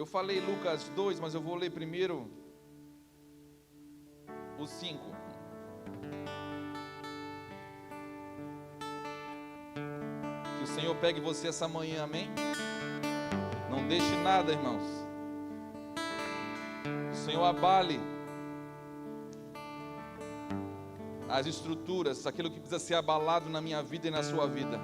Eu falei Lucas 2, mas eu vou ler primeiro o 5. Que o Senhor pegue você essa manhã, amém? Não deixe nada, irmãos. O Senhor abale as estruturas, aquilo que precisa ser abalado na minha vida e na sua vida,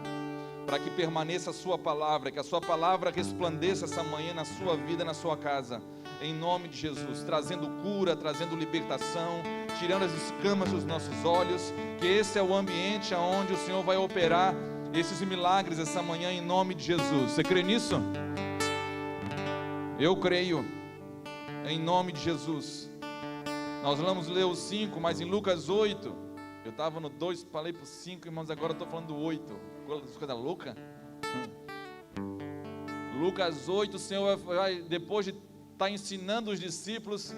para que permaneça a sua palavra, que a sua palavra resplandeça essa manhã na sua vida, na sua casa, em nome de Jesus, trazendo cura, trazendo libertação, tirando as escamas dos nossos olhos, que esse é o ambiente onde o Senhor vai operar esses milagres essa manhã, em nome de Jesus. Você crê nisso? Eu creio, em nome de Jesus. Nós vamos ler o 5, mas em Lucas 8, eu estava no 2, falei para o 5, irmãos, agora eu estou falando do 8, coisa louca. Lucas 8, o Senhor vai, depois de estar ensinando os discípulos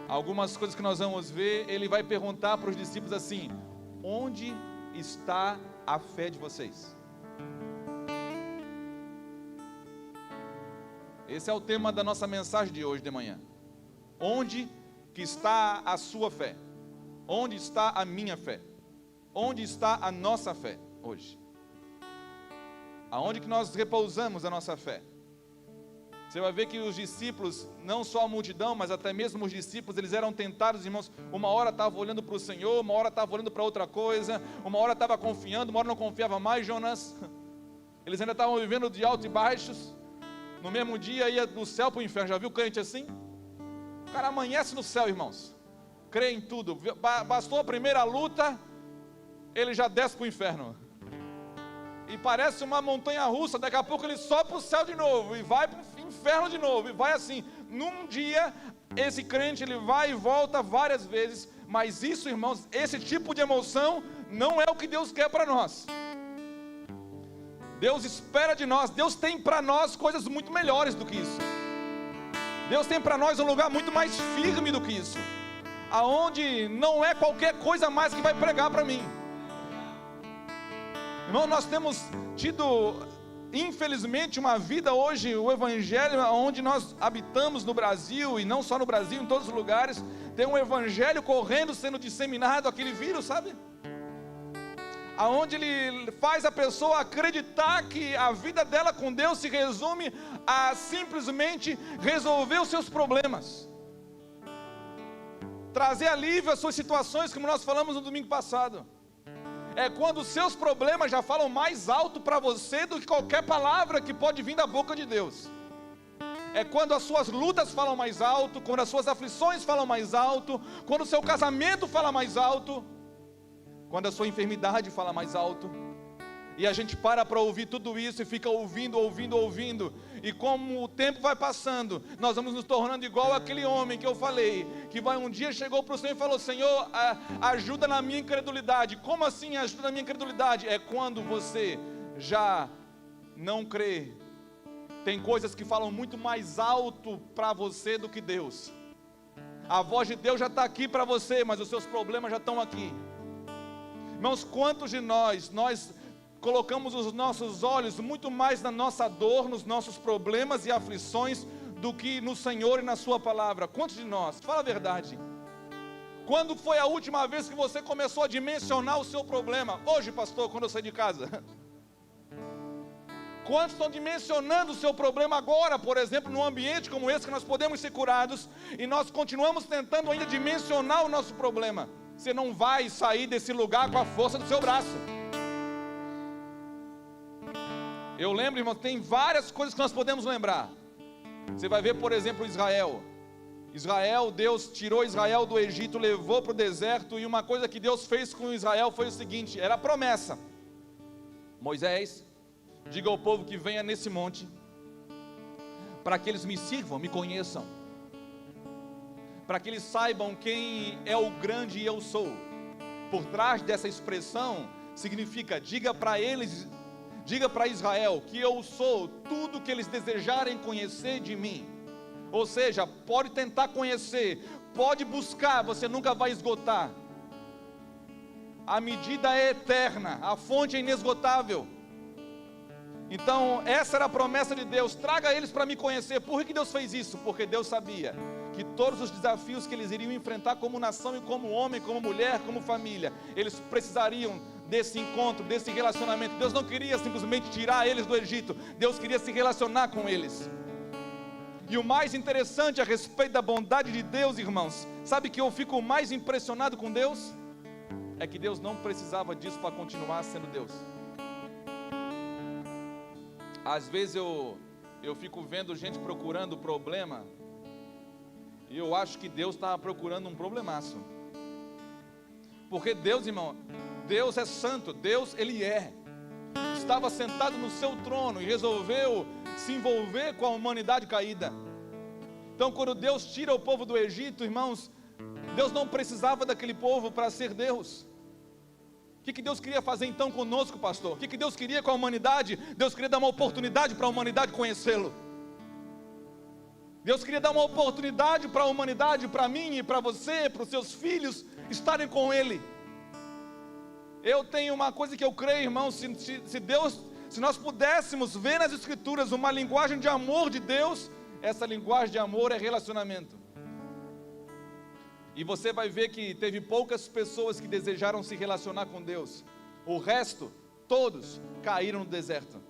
algumas coisas que nós vamos ver, Ele vai perguntar para os discípulos assim: onde está a fé de vocês? Esse é o tema da nossa mensagem de hoje de manhã. Onde que está a sua fé? Onde está a minha fé? Onde está a nossa fé hoje? Aonde que nós repousamos a nossa fé? Você vai ver que os discípulos, não só a multidão, mas até mesmo os discípulos, eles eram tentados, irmãos. Uma hora estava olhando para o Senhor, uma hora estava olhando para outra coisa, uma hora estava confiando, uma hora não confiava mais, Jonas. Eles ainda estavam vivendo de altos e baixos. No mesmo dia ia do céu para o inferno. Já viu crente assim? O cara amanhece no céu, irmãos. Crê em tudo. Bastou a primeira luta, ele já desce para o inferno. E parece uma montanha russa. Daqui a pouco ele sobe para o céu de novo, e vai para o inferno de novo, e vai assim. Num dia, esse crente, ele vai e volta várias vezes. Mas isso, irmãos, esse tipo de emoção não é o que Deus quer para nós. Deus espera de nós, Deus tem para nós coisas muito melhores do que isso. Deus tem para nós um lugar muito mais firme do que isso, aonde não é qualquer coisa mais que vai pregar para mim. Irmão, nós temos tido, infelizmente, uma vida hoje, o evangelho onde nós habitamos no Brasil, e não só no Brasil, em todos os lugares, tem um evangelho correndo, sendo disseminado, aquele vírus, sabe? Aonde ele faz a pessoa acreditar que a vida dela com Deus se resume a simplesmente resolver os seus problemas, trazer alívio às suas situações, como nós falamos no domingo passado. É quando os seus problemas já falam mais alto para você do que qualquer palavra que pode vir da boca de Deus. É quando as suas lutas falam mais alto, quando as suas aflições falam mais alto, quando o seu casamento fala mais alto, quando a sua enfermidade fala mais alto. E a gente para ouvir tudo isso e fica ouvindo. E como o tempo vai passando, nós vamos nos tornando igual aquele homem que eu falei, que um dia chegou para o Senhor e falou: Senhor, ajuda na minha incredulidade. Como assim ajuda na minha incredulidade? É quando você já não crê. Tem coisas que falam muito mais alto para você do que Deus. A voz de Deus já está aqui para você, mas os seus problemas já estão aqui. Irmãos, quantos de nós colocamos os nossos olhos muito mais na nossa dor, nos nossos problemas e aflições, do que no Senhor e na sua palavra? Quantos de nós? Fala a verdade. Quando foi a última vez que você começou a dimensionar o seu problema? Hoje, pastor, quando eu saí de casa. Quantos estão dimensionando o seu problema agora, por exemplo, num ambiente como esse, que nós podemos ser curados, e nós continuamos tentando ainda dimensionar o nosso problema? Você não vai sair desse lugar com a força do seu braço. Eu lembro, irmão, tem várias coisas que nós podemos lembrar. Você vai ver, por exemplo, Israel, Deus tirou Israel do Egito, levou para o deserto, e uma coisa que Deus fez com Israel foi o seguinte: era a promessa. Moisés, diga ao povo que venha nesse monte, para que eles me sirvam, me conheçam, para que eles saibam quem é o grande eu sou. Por trás dessa expressão significa: diga para eles, diga para Israel que eu sou tudo que eles desejarem conhecer de mim. Ou seja, pode tentar conhecer, pode buscar, você nunca vai esgotar. A medida é eterna, a fonte é inesgotável. Então essa era a promessa de Deus: traga eles para me conhecer. Por que Deus fez isso? Porque Deus sabia que todos os desafios que eles iriam enfrentar como nação e como homem, como mulher, como família, eles precisariam desse encontro, desse relacionamento. Deus não queria simplesmente tirar eles do Egito, Deus queria se relacionar com eles. E o mais interessante a respeito da bondade de Deus, irmãos, sabe que eu fico mais impressionado com Deus? É que Deus não precisava disso para continuar sendo Deus. Às vezes eu fico vendo gente procurando problema, e eu acho que Deus estava procurando um problemaço. Porque Deus, irmão, Deus é santo, Deus Ele estava sentado no seu trono e resolveu se envolver com a humanidade caída. Então quando Deus tira o povo do Egito, irmãos, Deus não precisava daquele povo para ser Deus. O que Deus queria fazer então conosco, pastor? O que Deus queria com a humanidade? Deus queria dar uma oportunidade para a humanidade conhecê-lo. Deus queria dar uma oportunidade para a humanidade, para mim e para você, para os seus filhos, estarem com Ele. Eu tenho uma coisa que eu creio, irmão, se nós pudéssemos ver nas Escrituras uma linguagem de amor de Deus, essa linguagem de amor é relacionamento. E você vai ver que teve poucas pessoas que desejaram se relacionar com Deus. O resto, todos, caíram no deserto.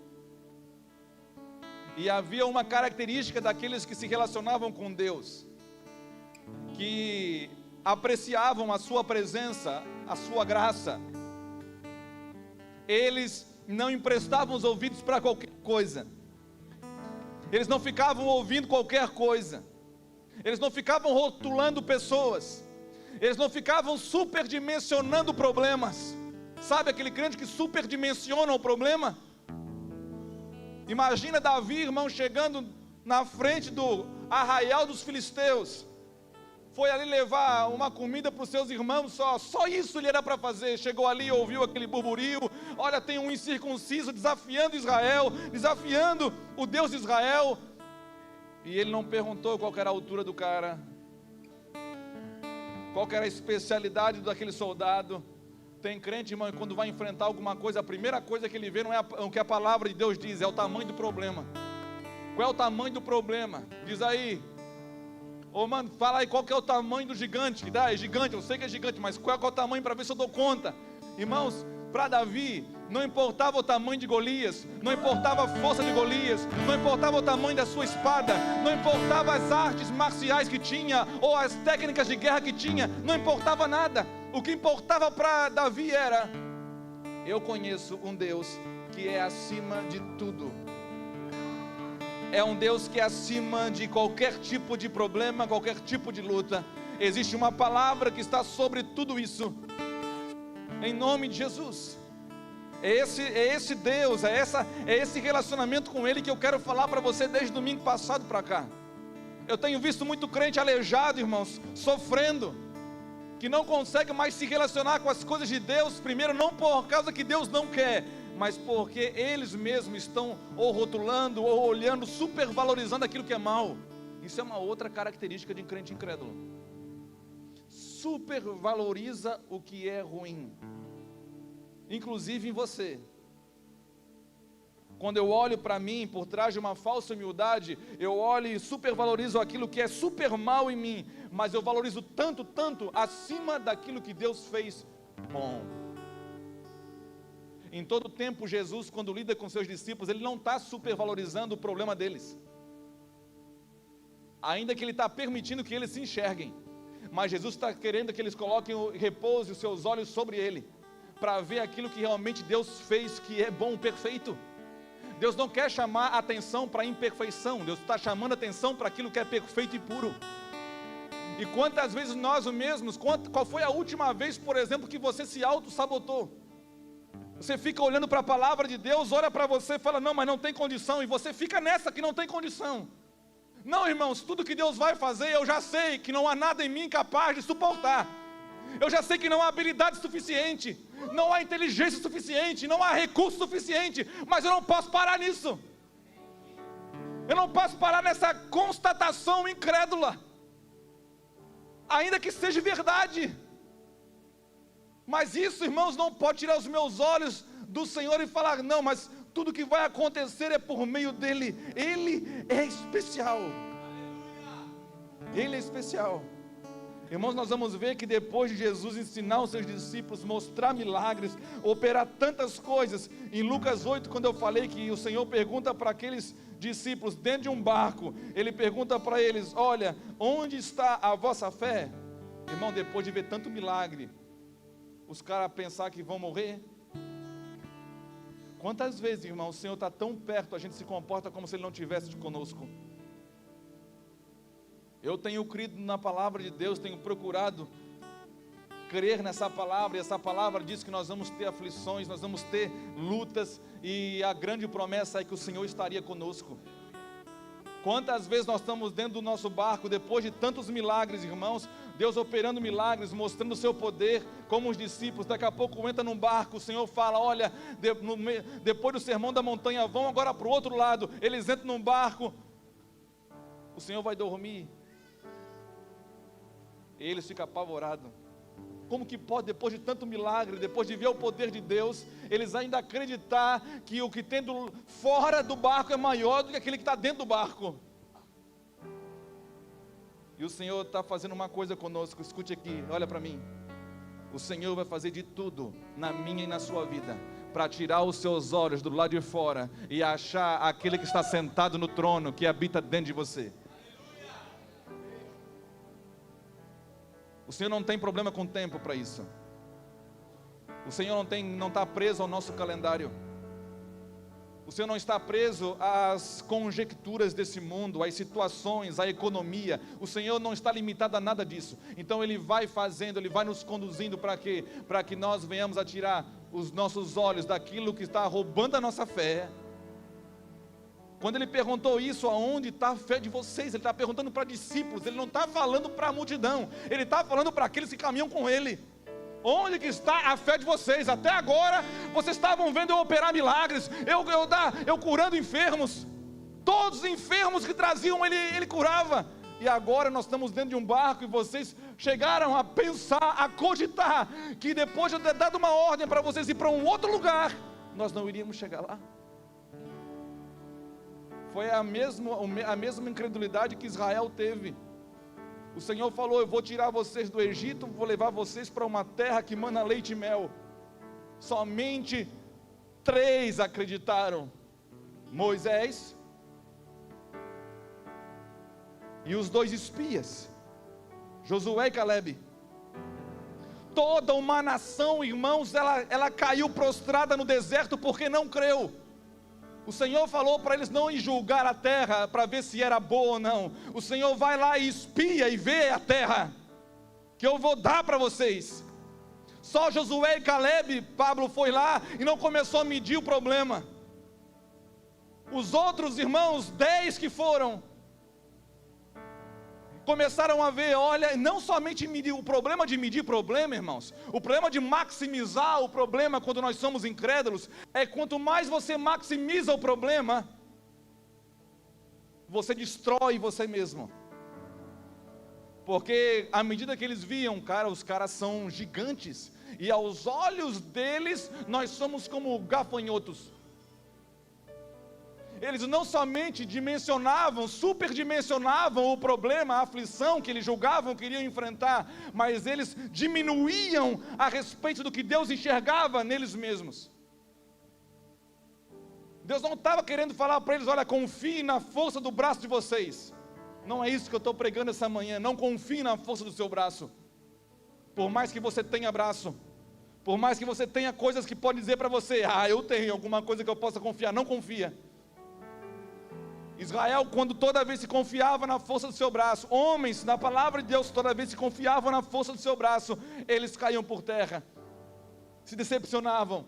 E havia uma característica daqueles que se relacionavam com Deus, que apreciavam a sua presença, a sua graça. Eles não emprestavam os ouvidos para qualquer coisa. Eles não ficavam ouvindo qualquer coisa. Eles não ficavam rotulando pessoas. Eles não ficavam superdimensionando problemas. Sabe aquele crente que superdimensiona o problema? Imagina Davi, irmão, chegando na frente do arraial dos filisteus. Foi ali levar uma comida para os seus irmãos, só isso ele era para fazer. Chegou ali, ouviu aquele burburinho. Olha, tem um incircunciso desafiando Israel, desafiando o Deus de Israel. E ele não perguntou qual era a altura do cara, qual era a especialidade daquele soldado. Tem crente, irmão, quando vai enfrentar alguma coisa, a primeira coisa que ele vê não é o que a palavra de Deus diz, é o tamanho do problema. Qual é o tamanho do problema? Diz aí. Ô mano, fala aí qual que é o tamanho do gigante. Que dá, é gigante, eu sei que é gigante, mas qual é o tamanho para ver se eu dou conta? Irmãos, para Davi, não importava o tamanho de Golias, não importava a força de Golias, não importava o tamanho da sua espada, não importava as artes marciais que tinha, ou as técnicas de guerra que tinha, não importava nada. O que importava para Davi era: eu conheço um Deus que é acima de tudo. É um Deus que é acima de qualquer tipo de problema, qualquer tipo de luta. Existe uma palavra que está sobre tudo isso. Em nome de Jesus. É esse Deus, é esse relacionamento com Ele que eu quero falar para você desde domingo passado para cá. Eu tenho visto muito crente aleijado, irmãos, sofrendo, que não consegue mais se relacionar com as coisas de Deus. Primeiro, não por causa que Deus não quer, mas porque eles mesmos estão ou rotulando, ou olhando, supervalorizando aquilo que é mal. Isso é uma outra característica de um crente incrédulo. Supervaloriza o que é ruim, inclusive em você. Quando eu olho para mim, por trás de uma falsa humildade, eu olho e supervalorizo aquilo que é super mal em mim, mas eu valorizo tanto, tanto, acima daquilo que Deus fez bom. Em todo tempo, Jesus, quando lida com seus discípulos, Ele não está supervalorizando o problema deles, ainda que Ele está permitindo que eles se enxerguem, mas Jesus está querendo que eles coloquem repouso os seus olhos sobre Ele, para ver aquilo que realmente Deus fez, que é bom, perfeito. Deus não quer chamar a atenção para a imperfeição, Deus está chamando a atenção para aquilo que é perfeito e puro. E quantas vezes nós mesmos, qual foi a última vez, por exemplo, que você se auto-sabotou? Você fica olhando para a palavra de Deus, olha para você e fala: não, mas não tem condição, e você fica nessa que não tem condição. Não, irmãos, tudo que Deus vai fazer, eu já sei que não há nada em mim capaz de suportar. Eu já sei que não há habilidade suficiente, não há inteligência suficiente, não há recurso suficiente, mas eu não posso parar nisso. Eu não posso parar nessa constatação incrédula, ainda que seja verdade. Mas isso, irmãos, não pode tirar os meus olhos do Senhor e falar: não, mas tudo que vai acontecer é por meio dele. Ele é especial. Ele é especial. Irmãos, nós vamos ver que depois de Jesus ensinar os seus discípulos, mostrar milagres, operar tantas coisas, em Lucas 8, quando eu falei que o Senhor pergunta para aqueles discípulos dentro de um barco, Ele pergunta para eles: olha, onde está a vossa fé? Irmão, depois de ver tanto milagre, os caras pensar que vão morrer. Quantas vezes, irmão, o Senhor está tão perto, a gente se comporta como se Ele não estivesse conosco. Eu tenho crido na palavra de Deus, tenho procurado crer nessa palavra, e essa palavra diz que nós vamos ter aflições, nós vamos ter lutas, e a grande promessa é que o Senhor estaria conosco. Quantas vezes nós estamos dentro do nosso barco, depois de tantos milagres, irmãos, Deus operando milagres, mostrando o seu poder, como os discípulos, daqui a pouco entra num barco, o Senhor fala: olha, depois do sermão da montanha, vão agora para o outro lado. Eles entram num barco, o Senhor vai dormir, e eles ficam apavorados. Como que pode, depois de tanto milagre, depois de ver o poder de Deus, eles ainda acreditar que o que tem fora do barco é maior do que aquele que está dentro do barco? E o Senhor está fazendo uma coisa conosco, escute aqui, olha para mim. O Senhor vai fazer de tudo na minha e na sua vida, para tirar os seus olhos do lado de fora e achar aquele que está sentado no trono, que habita dentro de você. O Senhor não tem problema com tempo para isso. O Senhor não está preso ao nosso calendário. O Senhor não está preso às conjecturas desse mundo, às situações, à economia. O Senhor não está limitado a nada disso. Então Ele vai fazendo, Ele vai nos conduzindo para quê? Para que nós venhamos a tirar os nossos olhos daquilo que está roubando a nossa fé. Quando Ele perguntou isso, aonde está a fé de vocês? Ele está perguntando para discípulos, Ele não está falando para a multidão, Ele está falando para aqueles que caminham com Ele. Onde que está a fé de vocês? Até agora, vocês estavam vendo eu operar milagres, eu curando enfermos, todos os enfermos que traziam, ele curava. E agora nós estamos dentro de um barco e vocês chegaram a pensar, a cogitar, que depois de eu ter dado uma ordem para vocês ir para um outro lugar, nós não iríamos chegar lá. Foi a mesma incredulidade que Israel teve. O Senhor falou: eu vou tirar vocês do Egito, vou levar vocês para uma terra que mana leite e mel. Somente 3 acreditaram: Moisés e os 2 espias, Josué e Calebe. Toda uma nação, irmãos, ela caiu prostrada no deserto porque não creu. O Senhor falou para eles não ir julgar a terra para ver se era boa ou não. O Senhor vai lá e espia e vê a terra que eu vou dar para vocês. Só Josué e Calebe, Pablo foi lá e não começou a medir o problema. Os outros irmãos, 10 que foram, começaram a ver, olha, não somente medir, o problema de medir problema, irmãos, o problema de maximizar o problema quando nós somos incrédulos, é quanto mais você maximiza o problema, você destrói você mesmo. Porque à medida que eles viam, os caras são gigantes, e aos olhos deles, nós somos como gafanhotos. Eles não somente superdimensionavam o problema, a aflição que eles julgavam que iriam enfrentar, mas eles diminuíam a respeito do que Deus enxergava neles mesmos. Deus não estava querendo falar para eles: olha, confie na força do braço de vocês. Não é isso que eu estou pregando essa manhã. Não confie na força do seu braço. Por mais que você tenha braço, por mais que você tenha coisas que podem dizer para você: eu tenho alguma coisa que eu possa confiar. Não confia. Israel, quando toda vez se confiava na força do seu braço, homens, na palavra de Deus, toda vez se confiavam na força do seu braço, eles caíam por terra, se decepcionavam.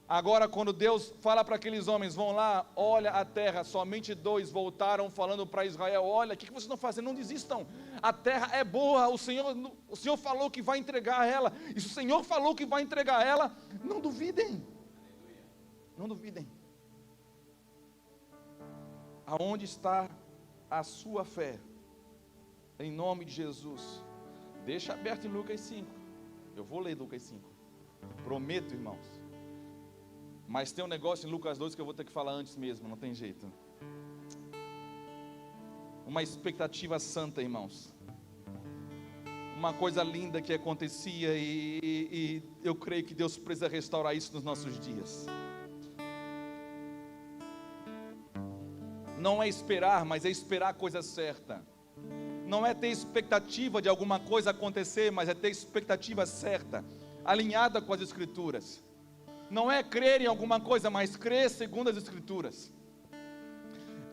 Agora, quando Deus fala para aqueles homens: vão lá, olha a terra, somente 2 voltaram falando para Israel: olha, o que vocês estão fazendo? Não desistam, a terra é boa, o Senhor falou que vai entregar ela, e se o Senhor falou que vai entregar ela, não duvidem, não duvidem. Aonde está a sua fé? Em nome de Jesus. Deixa aberto em Lucas 5. Eu vou ler Lucas 5. Prometo, irmãos. Mas tem um negócio em Lucas 2 que eu vou ter que falar antes mesmo, não tem jeito. Uma expectativa santa, irmãos. Uma coisa linda que acontecia e eu creio que Deus precisa restaurar isso nos nossos dias. Não é esperar, mas é esperar a coisa certa. Não é ter expectativa de alguma coisa acontecer, mas é ter expectativa certa, alinhada com as Escrituras. Não é crer em alguma coisa, mas crer segundo as Escrituras.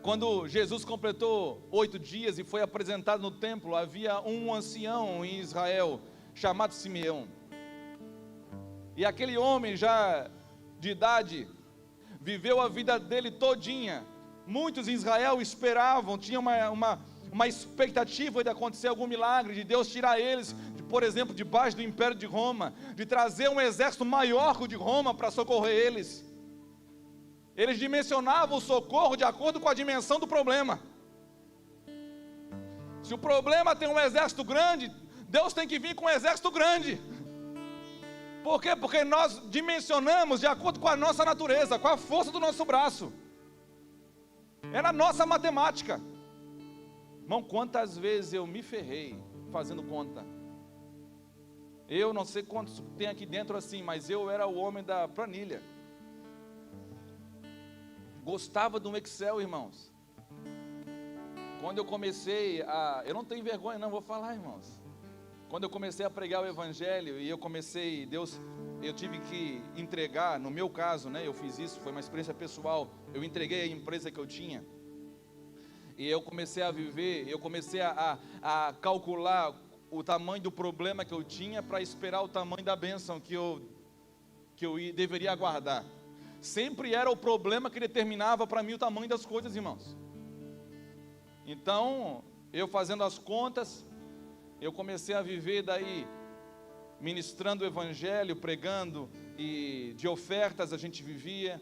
Quando Jesus completou 8 dias e foi apresentado no templo, havia um ancião em Israel, chamado Simeão. E aquele homem já de idade, viveu a vida dele todinha. Muitos em Israel esperavam, tinham uma expectativa de acontecer algum milagre, de Deus tirar eles, por exemplo, debaixo do império de Roma, de trazer um exército maior que o de Roma para socorrer eles. Eles dimensionavam o socorro de acordo com a dimensão do problema. Se o problema tem um exército grande, Deus tem que vir com um exército grande. Por quê? Porque nós dimensionamos de acordo com a nossa natureza, com a força do nosso braço. É na nossa matemática. Irmão, quantas vezes eu me ferrei fazendo conta. Eu não sei quantos tem aqui dentro assim, mas eu era o homem da planilha. Gostava do Excel, irmãos. Quando eu comecei eu não tenho vergonha não, vou falar, irmãos. Quando eu comecei a pregar o Evangelho e eu tive que entregar, no meu caso, né, eu fiz isso, foi uma experiência pessoal, eu entreguei a empresa que eu tinha, e eu comecei a viver, eu comecei a calcular o tamanho do problema que eu tinha, para esperar o tamanho da bênção que eu deveria aguardar. Sempre era o problema que determinava para mim o tamanho das coisas, irmãos. Então, eu fazendo as contas, eu comecei a viver daí, ministrando o Evangelho, pregando, e de ofertas a gente vivia,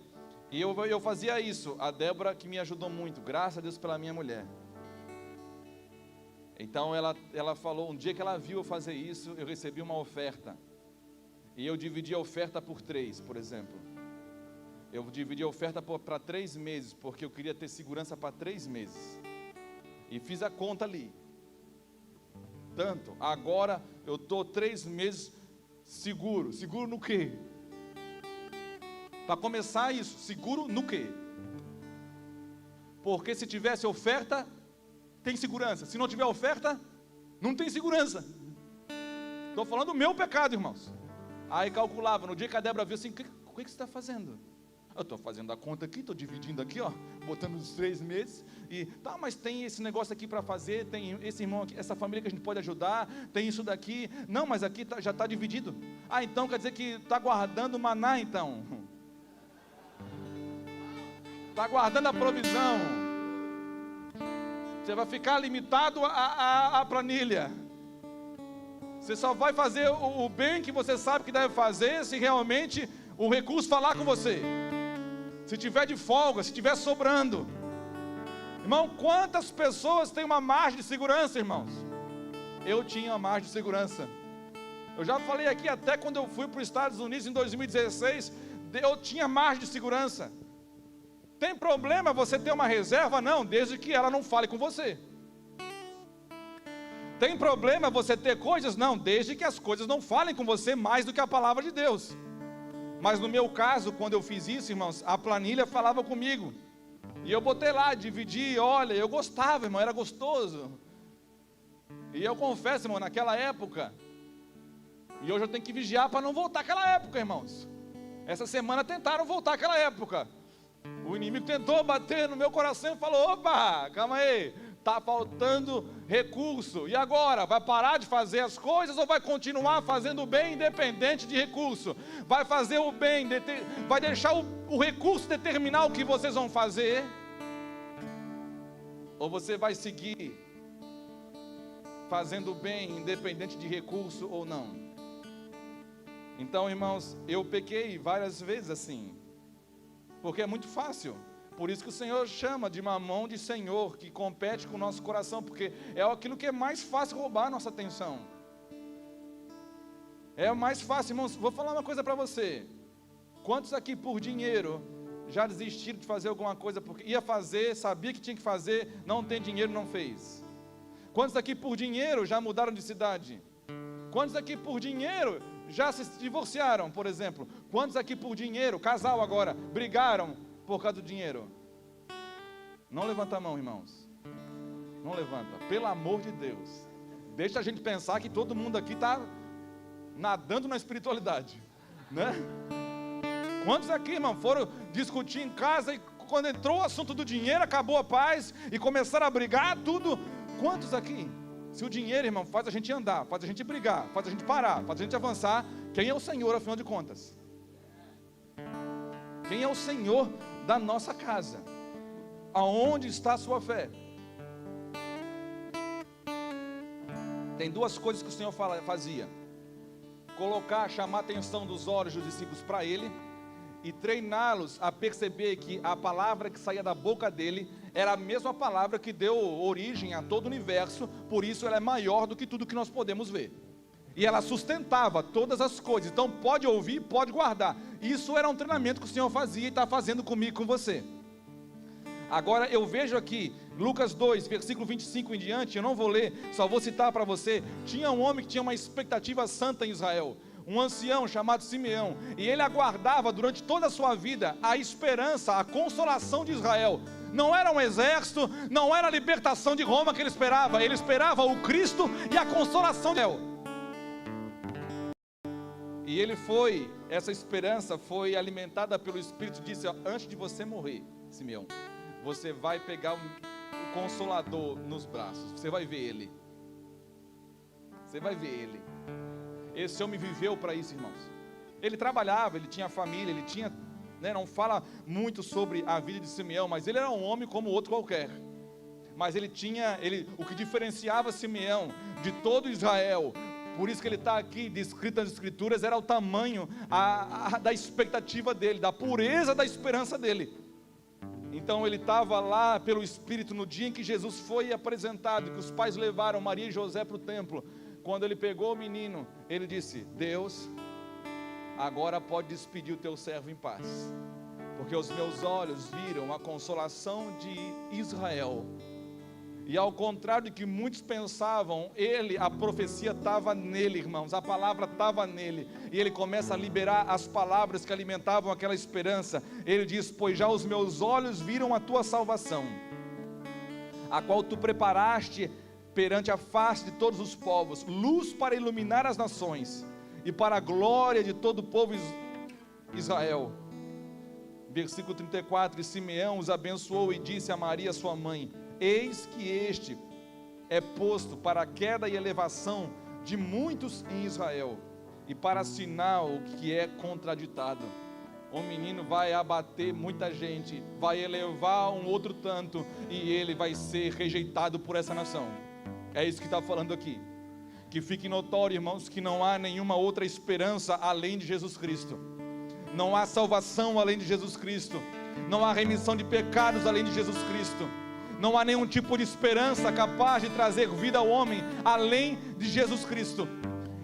e eu fazia isso. A Débora que me ajudou muito, graças a Deus pela minha mulher. Então ela falou, um dia que ela viu eu fazer isso, eu recebi uma oferta, e eu dividi a oferta por 3, por exemplo. Eu dividi a oferta para 3 meses, porque eu queria ter segurança para 3 meses, e fiz a conta ali. Tanto, agora eu estou 3 meses seguro. Seguro no quê? Para começar isso, seguro no quê? Porque se tivesse oferta, tem segurança. Se não tiver oferta, não tem segurança. Estou falando do meu pecado, irmãos. Aí calculava, no dia que a Débora viu assim, o que você está fazendo? Eu estou fazendo a conta aqui, estou dividindo aqui, ó, botando os 3 meses, e tá, mas tem esse negócio aqui para fazer, tem esse irmão aqui, essa família que a gente pode ajudar, tem isso daqui, não, mas aqui já está dividido. Ah, então quer dizer que está guardando maná, então. Está guardando a provisão. Você vai ficar limitado à planilha. Você só vai fazer o bem que você sabe que deve fazer, se realmente o recurso falar com você. Se tiver de folga, se tiver sobrando. Irmão, quantas pessoas têm uma margem de segurança, irmãos? Eu tinha uma margem de segurança. Eu já falei aqui, até quando eu fui para os Estados Unidos em 2016, eu tinha margem de segurança. Tem problema você ter uma reserva? Não, desde que ela não fale com você. Tem problema você ter coisas? Não, desde que as coisas não falem com você mais do que a palavra de Deus. Mas no meu caso, quando eu fiz isso, irmãos, a planilha falava comigo. E eu botei lá, dividi, olha, eu gostava, irmão, era gostoso. E eu confesso, irmão, naquela época, e hoje eu tenho que vigiar para não voltar àquela época, irmãos. Essa semana tentaram voltar àquela época. O inimigo tentou bater no meu coração e falou, opa, calma aí, está faltando recurso. E agora? Vai parar de fazer as coisas ou vai continuar fazendo o bem independente de recurso? Vai fazer o bem, vai deixar o recurso determinar o que vocês vão fazer? Ou você vai seguir fazendo o bem independente de recurso ou não? Então, irmãos, eu pequei várias vezes assim, porque é muito fácil. Por isso que o Senhor chama de mamão de Senhor, que compete com o nosso coração, porque é aquilo que é mais fácil roubar a nossa atenção. É mais fácil, irmãos. Vou falar uma coisa para você. Quantos aqui por dinheiro já desistiram de fazer alguma coisa porque ia fazer, sabia que tinha que fazer, não tem dinheiro, não fez? Quantos aqui por dinheiro já mudaram de cidade? Quantos aqui por dinheiro já se divorciaram, por exemplo? Quantos aqui por dinheiro, casal agora, brigaram por causa do dinheiro? Não levanta a mão, irmãos. Não levanta, pelo amor de Deus. Deixa a gente pensar que todo mundo aqui está nadando na espiritualidade, né? Quantos aqui, irmão, foram discutir em casa e quando entrou o assunto do dinheiro, acabou a paz e começaram a brigar, tudo? Quantos aqui? Se o dinheiro, irmão, faz a gente andar, faz a gente brigar, faz a gente parar, faz a gente avançar, quem é o Senhor, afinal de contas? Quem é o Senhor da nossa casa? Aonde está a sua fé? Tem duas coisas que o Senhor fazia: chamar a atenção dos olhos dos discípulos para Ele, e treiná-los a perceber que a palavra que saía da boca dele era a mesma palavra que deu origem a todo o universo, por isso ela é maior do que tudo que nós podemos ver, e ela sustentava todas as coisas. Então pode ouvir, pode guardar. Isso era um treinamento que o Senhor fazia e está fazendo comigo e com você. Agora eu vejo aqui, Lucas 2, versículo 25 em diante, eu não vou ler, só vou citar para você. Tinha um homem que tinha uma expectativa santa em Israel, um ancião chamado Simeão, e ele aguardava durante toda a sua vida a esperança, a consolação de Israel. Não era um exército, não era a libertação de Roma que ele esperava o Cristo e a consolação de Israel. E essa esperança foi alimentada pelo Espírito, disse: antes de você morrer, Simeão, você vai pegar o Consolador nos braços, você vai ver Ele, você vai ver Ele. Esse homem viveu para isso, irmãos. Ele trabalhava, ele tinha família, ele tinha, não fala muito sobre a vida de Simeão, mas ele era um homem como outro qualquer. Mas o que diferenciava Simeão de todo Israel, por isso que ele está aqui descrito nas Escrituras, era o tamanho da expectativa dele, da pureza da esperança dele. Então ele estava lá pelo Espírito no dia em que Jesus foi apresentado, que os pais levaram Maria e José para o templo. Quando ele pegou o menino, ele disse: Deus, agora pode despedir o teu servo em paz, porque os meus olhos viram a consolação de Israel. E ao contrário do que muitos pensavam, a profecia estava nele, irmãos, a palavra estava nele, e ele começa a liberar as palavras que alimentavam aquela esperança. Ele diz: pois já os meus olhos viram a tua salvação, a qual tu preparaste perante a face de todos os povos, luz para iluminar as nações, e para a glória de todo o povo Israel. Versículo 34, e Simeão os abençoou e disse a Maria sua mãe: eis que este é posto para a queda e elevação de muitos em Israel, e para sinal que é contraditado. O menino vai abater muita gente, vai elevar um outro tanto, e ele vai ser rejeitado por essa nação. É isso que está falando aqui. Que fique notório, irmãos, que não há nenhuma outra esperança além de Jesus Cristo. Não há salvação além de Jesus Cristo. Não há remissão de pecados além de Jesus Cristo. Não há nenhum tipo de esperança capaz de trazer vida ao homem além de Jesus Cristo.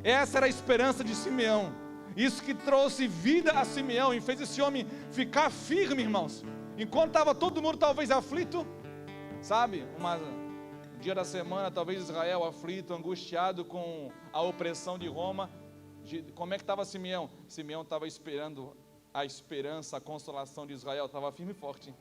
Essa era a esperança de Simeão. Isso que trouxe vida a Simeão e fez esse homem ficar firme, irmãos. Enquanto estava todo mundo talvez aflito, sabe, dia da semana, talvez Israel aflito, angustiado com a opressão de Roma. Como é que estava Simeão? Simeão estava esperando a esperança, a consolação de Israel, estava firme e forte.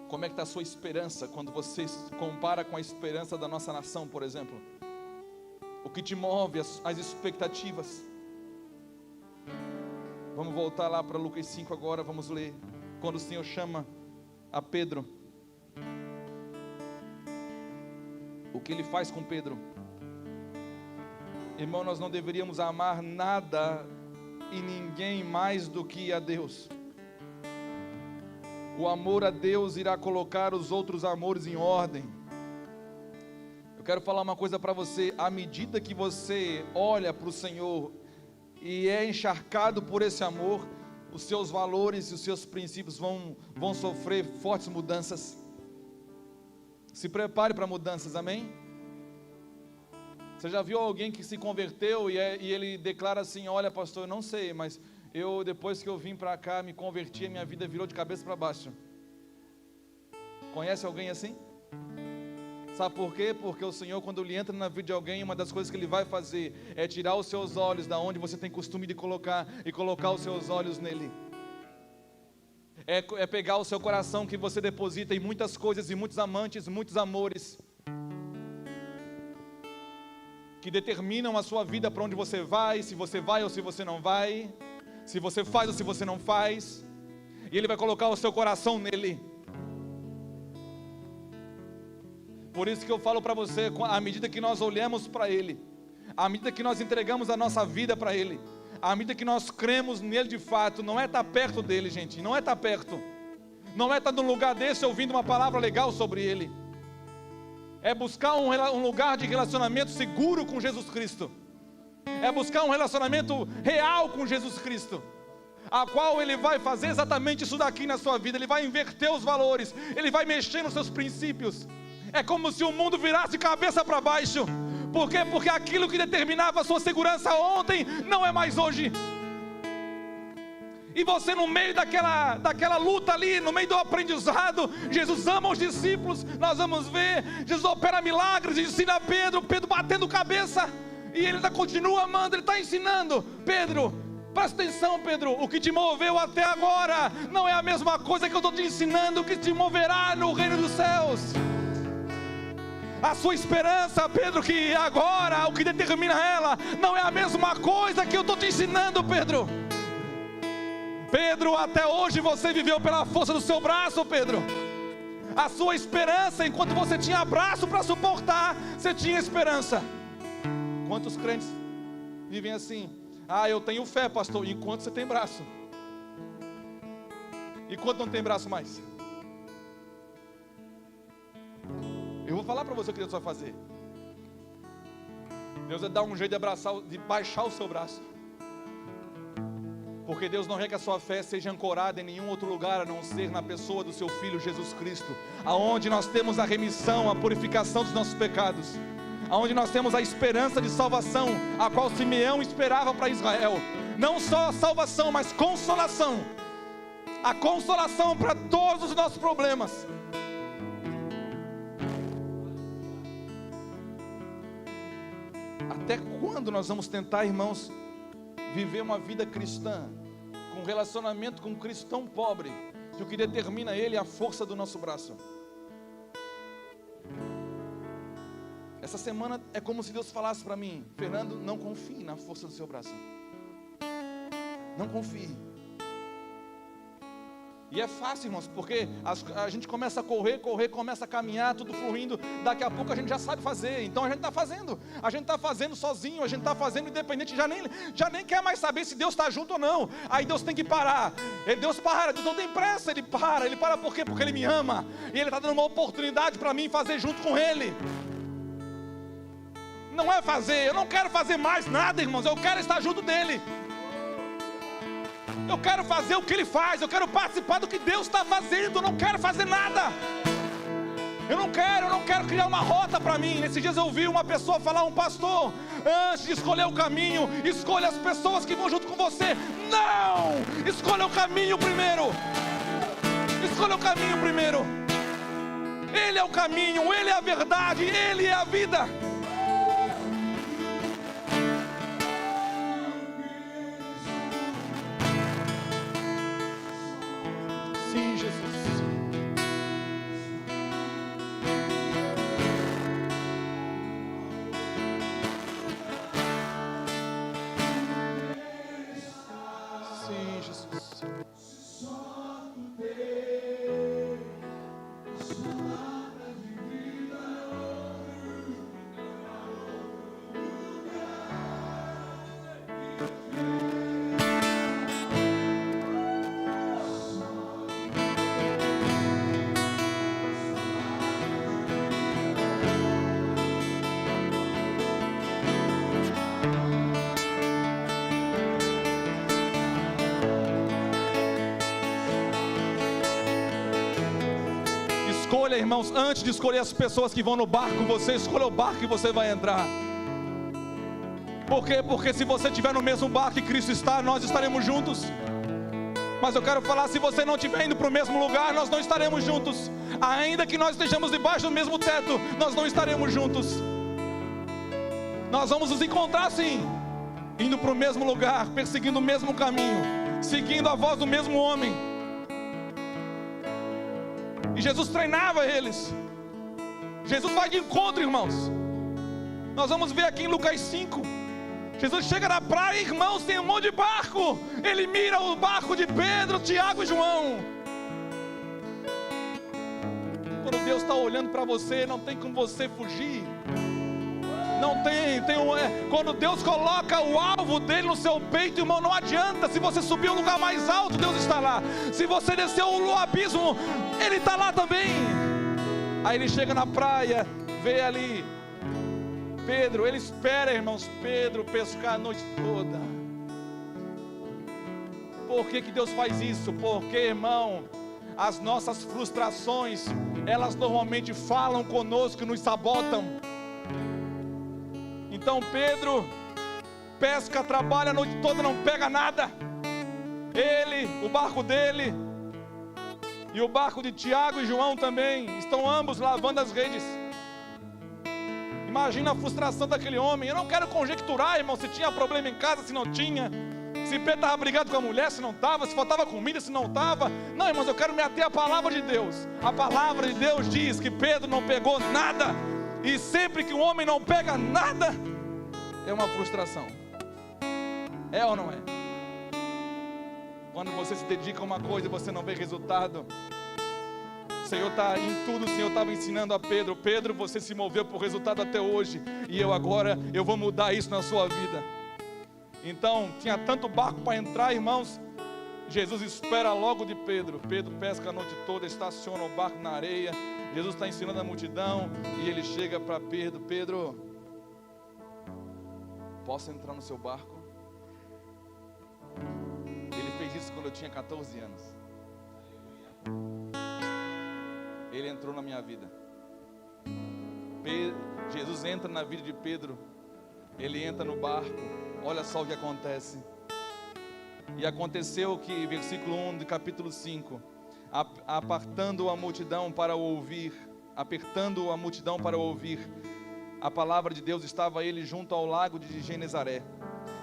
Como é que está a sua esperança quando você compara com a esperança da nossa nação, por exemplo? O que te move, as expectativas? Vamos voltar lá para Lucas 5 agora, vamos ler. Quando o Senhor chama a Pedro, o que Ele faz com Pedro? Irmão, nós não deveríamos amar nada e ninguém mais do que a Deus. O amor a Deus irá colocar os outros amores em ordem. Eu quero falar uma coisa para você: à medida que você olha para o Senhor e é encharcado por esse amor, os seus valores e os seus princípios vão sofrer fortes mudanças. Se prepare para mudanças, amém? Você já viu alguém que se converteu e ele declara assim: olha pastor, eu não sei, mas depois que eu vim para cá, me converti, a minha vida virou de cabeça para baixo. Conhece alguém assim? Sabe por quê? Porque o Senhor, quando Ele entra na vida de alguém, uma das coisas que Ele vai fazer é tirar os seus olhos da onde você tem costume de colocar e colocar os seus olhos nele. É pegar o seu coração que você deposita em muitas coisas, e muitos amantes, muitos amores, que determinam a sua vida, para onde você vai, se você vai ou se você não vai, se você faz ou se você não faz, e Ele vai colocar o seu coração nele. Por isso que eu falo para você, à medida que nós olhamos para Ele, à medida que nós entregamos a nossa vida para Ele, à medida que nós cremos nele de fato, não é estar perto dele, gente, não é estar perto, não é estar num lugar desse ouvindo uma palavra legal sobre Ele, é buscar um lugar de relacionamento seguro com Jesus Cristo, é buscar um relacionamento real com Jesus Cristo, a qual Ele vai fazer exatamente isso daqui na sua vida. Ele vai inverter os valores, Ele vai mexer nos seus princípios. É como se o mundo virasse de cabeça para baixo. Por quê? Porque aquilo que determinava a sua segurança ontem, não é mais hoje. E você, no meio daquela luta ali, no meio do aprendizado, Jesus ama os discípulos. Nós vamos ver, Jesus opera milagres, ensina Pedro batendo cabeça, e Ele ainda continua amando, Ele está ensinando. Pedro, presta atenção, Pedro, o que te moveu até agora não é a mesma coisa que eu estou te ensinando, que te moverá no reino dos céus. A sua esperança, Pedro, que agora o que determina ela não é a mesma coisa que eu estou te ensinando, Pedro. Pedro, até hoje você viveu pela força do seu braço, Pedro. A sua esperança, enquanto você tinha braço para suportar, você tinha esperança. Quantos crentes vivem assim? Ah, eu tenho fé, pastor, enquanto você tem braço. E quando não tem braço mais? Eu vou falar para você o que Deus vai fazer. Deus vai dar um jeito de baixar o seu braço. Porque Deus não quer que a sua fé seja ancorada em nenhum outro lugar, a não ser na pessoa do seu Filho Jesus Cristo, aonde nós temos a remissão, a purificação dos nossos pecados, aonde nós temos a esperança de salvação, a qual Simeão esperava para Israel. Não só salvação, mas consolação. A consolação para todos os nossos problemas. Até quando nós vamos tentar, irmãos, viver uma vida cristã, com um relacionamento com um cristão pobre, que o que determina ele é a força do nosso braço? Essa semana é como se Deus falasse para mim: Fernando, não confie na força do seu braço. Não confie. E é fácil, irmãos, porque a gente começa a correr, começa a caminhar, tudo fluindo, daqui a pouco a gente já sabe fazer, então a gente está fazendo sozinho, a gente está fazendo independente, já nem quer mais saber se Deus está junto ou não. Aí Deus tem que parar, Deus não tem pressa, Ele para por quê? Porque Ele me ama, e Ele está dando uma oportunidade para mim fazer junto com Ele. Não é fazer, eu não quero fazer mais nada, irmãos, eu quero estar junto dEle. Eu quero fazer o que Ele faz, eu quero participar do que Deus está fazendo, eu não quero fazer nada. Eu não quero criar uma rota para mim. Nesses dias eu ouvi uma pessoa falar, um pastor: antes de escolher o caminho, escolha as pessoas que vão junto com você. Não! Escolha o caminho primeiro. Escolha o caminho primeiro. Ele é o caminho, Ele é a verdade, Ele é a vida. Sim, Jesus. Sim, Jesus. Escolha, irmãos, antes de escolher as pessoas que vão no barco com você, escolha o barco que você vai entrar. Por quê? Porque se você estiver no mesmo barco que Cristo está, nós estaremos juntos. Mas eu quero falar, se você não estiver indo para o mesmo lugar, nós não estaremos juntos. Ainda que nós estejamos debaixo do mesmo teto, nós não estaremos juntos. Nós vamos nos encontrar sim, indo para o mesmo lugar, perseguindo o mesmo caminho, seguindo a voz do mesmo homem. E Jesus treinava eles. Jesus vai de encontro, irmãos. Nós vamos ver aqui em Lucas 5. Jesus chega na praia, irmãos, tem um monte de barco. Ele mira o barco de Pedro, Tiago e João. Quando Deus está olhando para você, não tem como você fugir. Não tem quando Deus coloca o alvo dele no seu peito, irmão, não adianta. Se você subir um lugar mais alto, Deus está lá. Se você descer o abismo, Ele está lá também. Aí ele chega na praia, vê ali Pedro, ele espera, irmãos, Pedro pescar a noite toda. Por que Deus faz isso? Porque, irmão, as nossas frustrações, elas normalmente falam conosco e nos sabotam. Então Pedro pesca, trabalha a noite toda, não pega nada. Ele, o barco dele e o barco de Tiago e João também, estão ambos lavando as redes. Imagina a frustração daquele homem. Eu não quero conjecturar, irmão, se tinha problema em casa, se não tinha, se Pedro estava brigado com a mulher, se não estava, se faltava comida, se não estava. Não, irmãos, eu quero me ater à palavra de Deus. A palavra de Deus diz que Pedro não pegou nada. E sempre que um homem não pega nada, é uma frustração. É ou não é? Quando você se dedica a uma coisa e você não vê resultado, o Senhor está em tudo. O Senhor estava ensinando a Pedro: Pedro, você se moveu por resultado até hoje, e eu vou mudar isso na sua vida. Então, tinha tanto barco para entrar, irmãos. Jesus espera logo de Pedro. Pedro pesca a noite toda, estaciona o barco na areia. Jesus está ensinando a multidão, e ele chega para Pedro: Pedro, posso entrar no seu barco? Ele fez isso quando eu tinha 14 anos. Ele entrou na minha vida. Jesus entra na vida de Pedro. Ele entra no barco. Olha só o que acontece. E aconteceu que, versículo 1 do capítulo 5, apertando a multidão para ouvir a palavra de Deus, estava ele junto ao lago de Genezaré,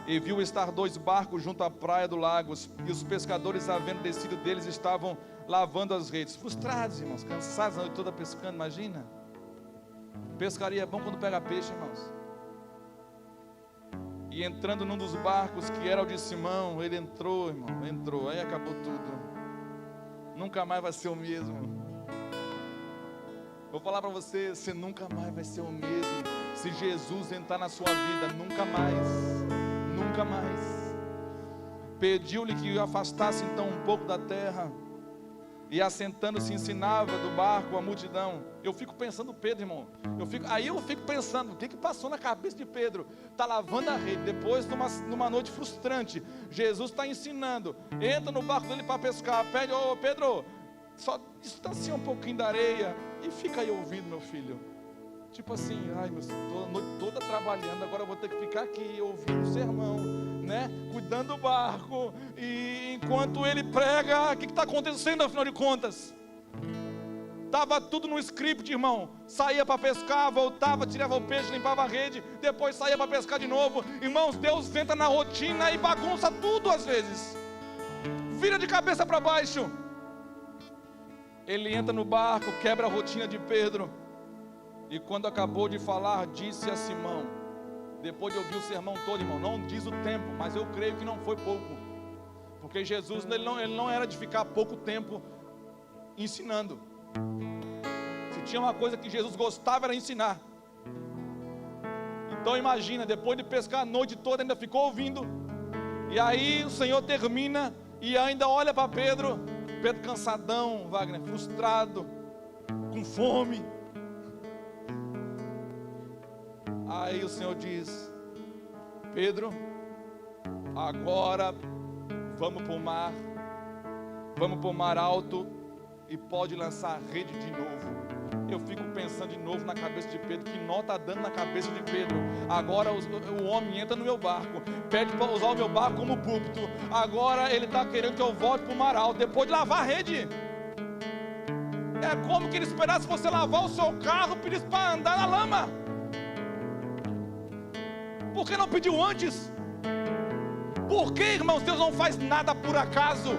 e viu estar 2 barcos junto à praia do lago, e os pescadores, havendo descido deles, estavam lavando as redes. Frustrados, irmãos, cansados a noite toda pescando. Imagina, pescaria é bom quando pega peixe, irmãos. E entrando num dos barcos, que era o de Simão, ele entrou, irmão, aí acabou tudo. Nunca mais vai ser o mesmo. Vou falar para você, você nunca mais vai ser o mesmo. Se Jesus entrar na sua vida, nunca mais. Pediu-lhe que o afastasse então um pouco da terra, e assentando-se ensinava do barco a multidão. Eu fico pensando, Pedro, irmão, eu fico pensando, o que passou na cabeça de Pedro? Está lavando a rede, depois numa noite frustrante, Jesus está ensinando, entra no barco dele para pescar, pede: ô Pedro, só distancia um pouquinho da areia e fica aí ouvindo, meu filho. Tipo assim, ai meu Senhor, estou a noite toda trabalhando, agora eu vou ter que ficar aqui ouvindo o sermão, né? Cuidando do barco, e enquanto ele prega, o que está acontecendo afinal de contas? Estava tudo no script, irmão. Saía para pescar, voltava, tirava o peixe, limpava a rede, depois saía para pescar de novo. Irmãos, Deus entra na rotina e bagunça tudo às vezes, vira de cabeça para baixo. Ele entra no barco, quebra a rotina de Pedro, e quando acabou de falar, disse a Simão, depois de ouvir o sermão todo, irmão, não diz o tempo, mas eu creio que não foi pouco, porque Jesus, ele não era de ficar pouco tempo ensinando. Se tinha uma coisa que Jesus gostava, era ensinar. Então imagina, depois de pescar a noite toda, ainda ficou ouvindo. E aí o Senhor termina e ainda olha para Pedro cansadão, Wagner, frustrado, com fome. Aí o Senhor diz: Pedro, agora vamos para o mar alto, e pode lançar a rede de novo. Eu fico pensando de novo na cabeça de Pedro, que nó está dando na cabeça de Pedro. Agora o homem entra no meu barco, pede para usar o meu barco como púlpito. Agora ele está querendo que eu volte para o mar alto, depois de lavar a rede. É como que ele esperasse você lavar o seu carro, pedisse para andar na lama. Por que não pediu antes? Por que, irmãos, Deus não faz nada por acaso?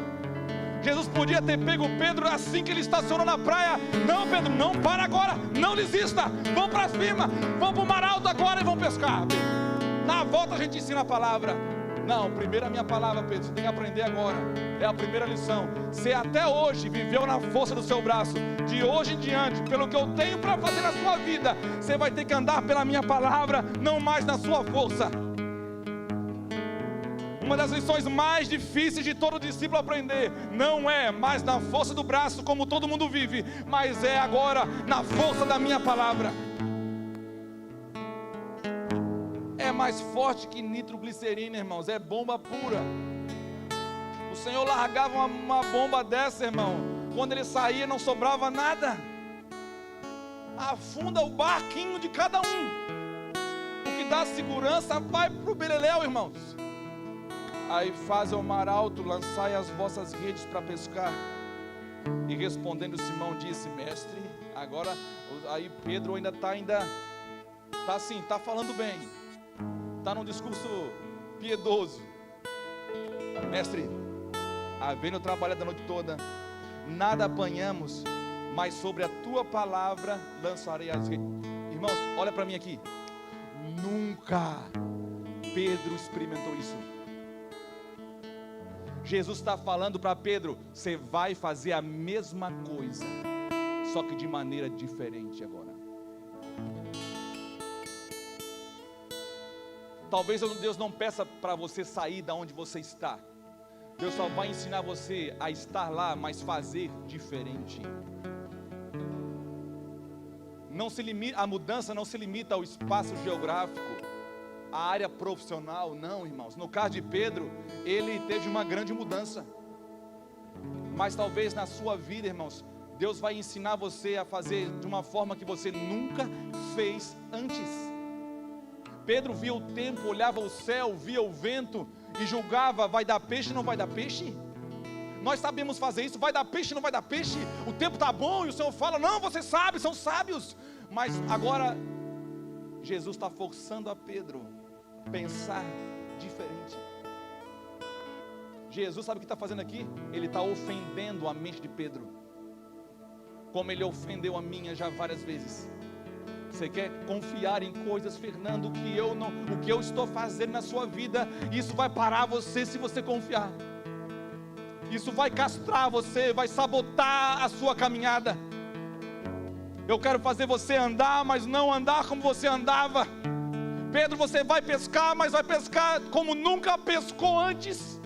Jesus podia ter pego Pedro assim que ele estacionou na praia. Não, Pedro, não para agora, não desista, vamos para cima, vamos para o mar alto agora e vamos pescar. Na volta a gente ensina a palavra. Não, primeiro a minha palavra, Pedro, você tem que aprender agora. É a primeira lição. Você até hoje viveu na força do seu braço. De hoje em diante, pelo que eu tenho para fazer na sua vida, você vai ter que andar pela minha palavra, não mais na sua força. Uma das lições mais difíceis de todo discípulo aprender, não é mais na força do braço como todo mundo vive, mas é agora na força da minha palavra. É mais forte que nitroglicerina, irmãos, é bomba pura. O Senhor largava uma bomba dessa, irmão, quando ele saía não sobrava nada. Afunda o barquinho de cada um. O que dá segurança vai para o beleléu, irmãos. Aí fazem o mar alto, lançai as vossas redes para pescar. E respondendo Simão disse, mestre, agora, aí Pedro ainda está assim, está falando bem, está num discurso piedoso. Mestre, havendo trabalhado a noite toda, nada apanhamos, mas sobre a tua palavra lançarei as redes. Irmãos, olha para mim aqui, nunca Pedro experimentou isso. Jesus está falando para Pedro, você vai fazer a mesma coisa, só que de maneira diferente agora. Talvez Deus não peça para você sair da onde você está. Deus só vai ensinar você a estar lá, mas fazer diferente. Não se limita, a mudança não se limita ao espaço geográfico, a área profissional, não, irmãos. No caso de Pedro, ele teve uma grande mudança. Mas talvez na sua vida, irmãos, Deus vai ensinar você a fazer de uma forma que você nunca fez antes. Pedro via o tempo, olhava o céu, via o vento e julgava, vai dar peixe ou não vai dar peixe? Nós sabemos fazer isso, vai dar peixe ou não vai dar peixe? O tempo está bom e o Senhor fala, não, você sabe, são sábios. Mas agora, Jesus está forçando a Pedro a pensar diferente. Jesus sabe o que está fazendo aqui? Ele está ofendendo a mente de Pedro, como ele ofendeu a minha já várias vezes. Você quer confiar em coisas, Fernando, o que eu estou fazendo na sua vida, isso vai parar você se você confiar. Isso vai castrar você, vai sabotar a sua caminhada. Eu quero fazer você andar, mas não andar como você andava. Pedro, você vai pescar, mas vai pescar como nunca pescou antes.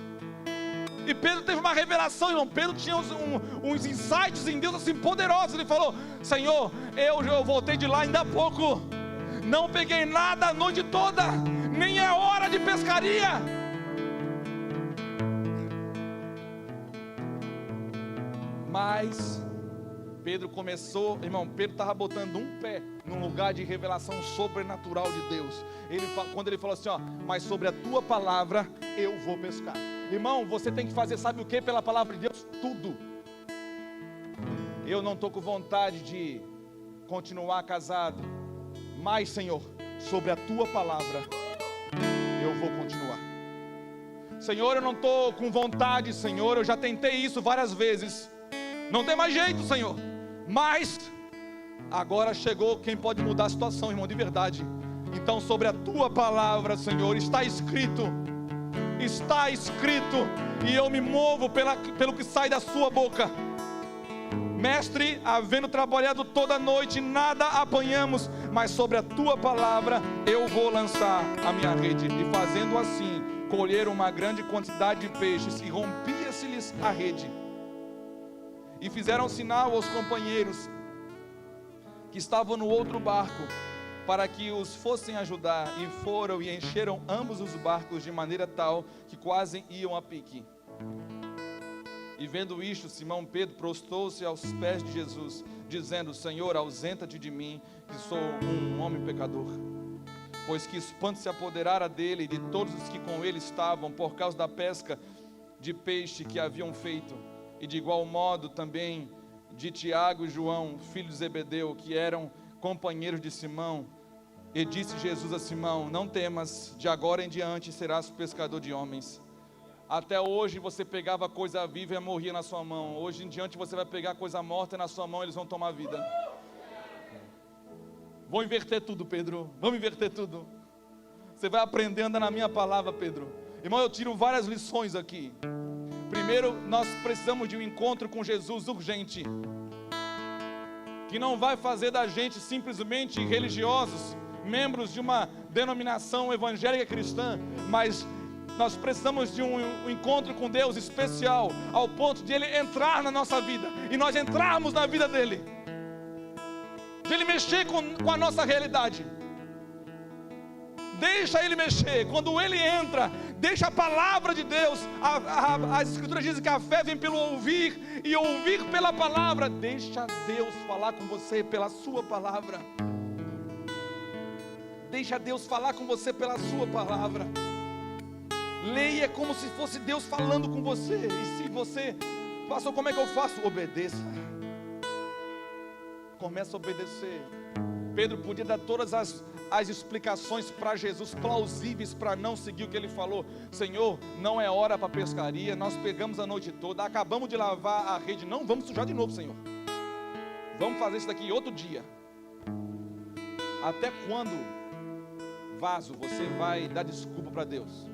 E Pedro teve uma revelação, irmão. Pedro tinha uns insights em Deus assim poderosos. Ele falou, Senhor, eu voltei de lá ainda há pouco, não peguei nada a noite toda, nem é hora de pescaria. Mas Pedro começou, irmão, Pedro estava botando um pé num lugar de revelação sobrenatural de Deus. Quando ele falou assim, ó, mas sobre a tua palavra eu vou pescar. Irmão, você tem que fazer, sabe o que pela palavra de Deus? Tudo. Eu não estou com vontade de continuar casado, mas Senhor, sobre a tua palavra eu vou continuar. Senhor, eu não estou com vontade, Senhor, eu já tentei isso várias vezes, não tem mais jeito, Senhor, mas agora chegou quem pode mudar a situação, irmão, de verdade. Então sobre a tua palavra, Senhor, está escrito, e eu me movo pelo que sai da sua boca. Mestre, havendo trabalhado toda a noite, nada apanhamos, mas sobre a tua palavra eu vou lançar a minha rede. E fazendo assim, colheram uma grande quantidade de peixes, e rompia-se-lhes a rede. E fizeram sinal aos companheiros que estavam no outro barco, para que os fossem ajudar, e foram e encheram ambos os barcos de maneira tal que quase iam a pique. E E vendo isto, Simão Pedro prostrou-se aos pés de Jesus, dizendo: Senhor, ausenta-te de mim, que sou um homem pecador. Pois que espanto se apoderara dele e de todos os que com ele estavam, por causa da pesca de peixe que haviam feito. E de igual modo também de Tiago e João, filhos de Zebedeu, que eram companheiros de Simão. E disse Jesus a Simão: não temas, de agora em diante serás pescador de homens. Até hoje você pegava coisa viva e morria na sua mão. Hoje em diante você vai pegar coisa morta na sua mão e eles vão tomar vida. Vou inverter tudo, Pedro. Vamos inverter tudo. Você vai aprender a andar na minha palavra, Pedro. Irmão, eu tiro várias lições aqui. Primeiro, nós precisamos de um encontro com Jesus urgente, que não vai fazer da gente simplesmente religiosos, membros de uma denominação evangélica cristã, mas nós precisamos de um encontro com Deus especial, ao ponto de Ele entrar na nossa vida, e nós entrarmos na vida dEle, de Ele mexer com a nossa realidade. Deixa Ele mexer. Quando Ele entra, deixa a palavra de Deus. As escrituras dizem que a fé vem pelo ouvir, e ouvir pela palavra. Deixa Deus falar com você pela sua palavra. Deixa Deus falar com você pela sua palavra. Leia como se fosse Deus falando com você. E se você, pastor, como é que eu faço? Obedeça. Começa a obedecer. Pedro podia dar todas as explicações para Jesus, plausíveis para não seguir o que ele falou. Senhor, não é hora para pescaria, nós pegamos a noite toda, acabamos de lavar a rede, não vamos sujar de novo, Senhor. Vamos fazer isso daqui outro dia. Até quando, vaso, você vai dar desculpa para Deus?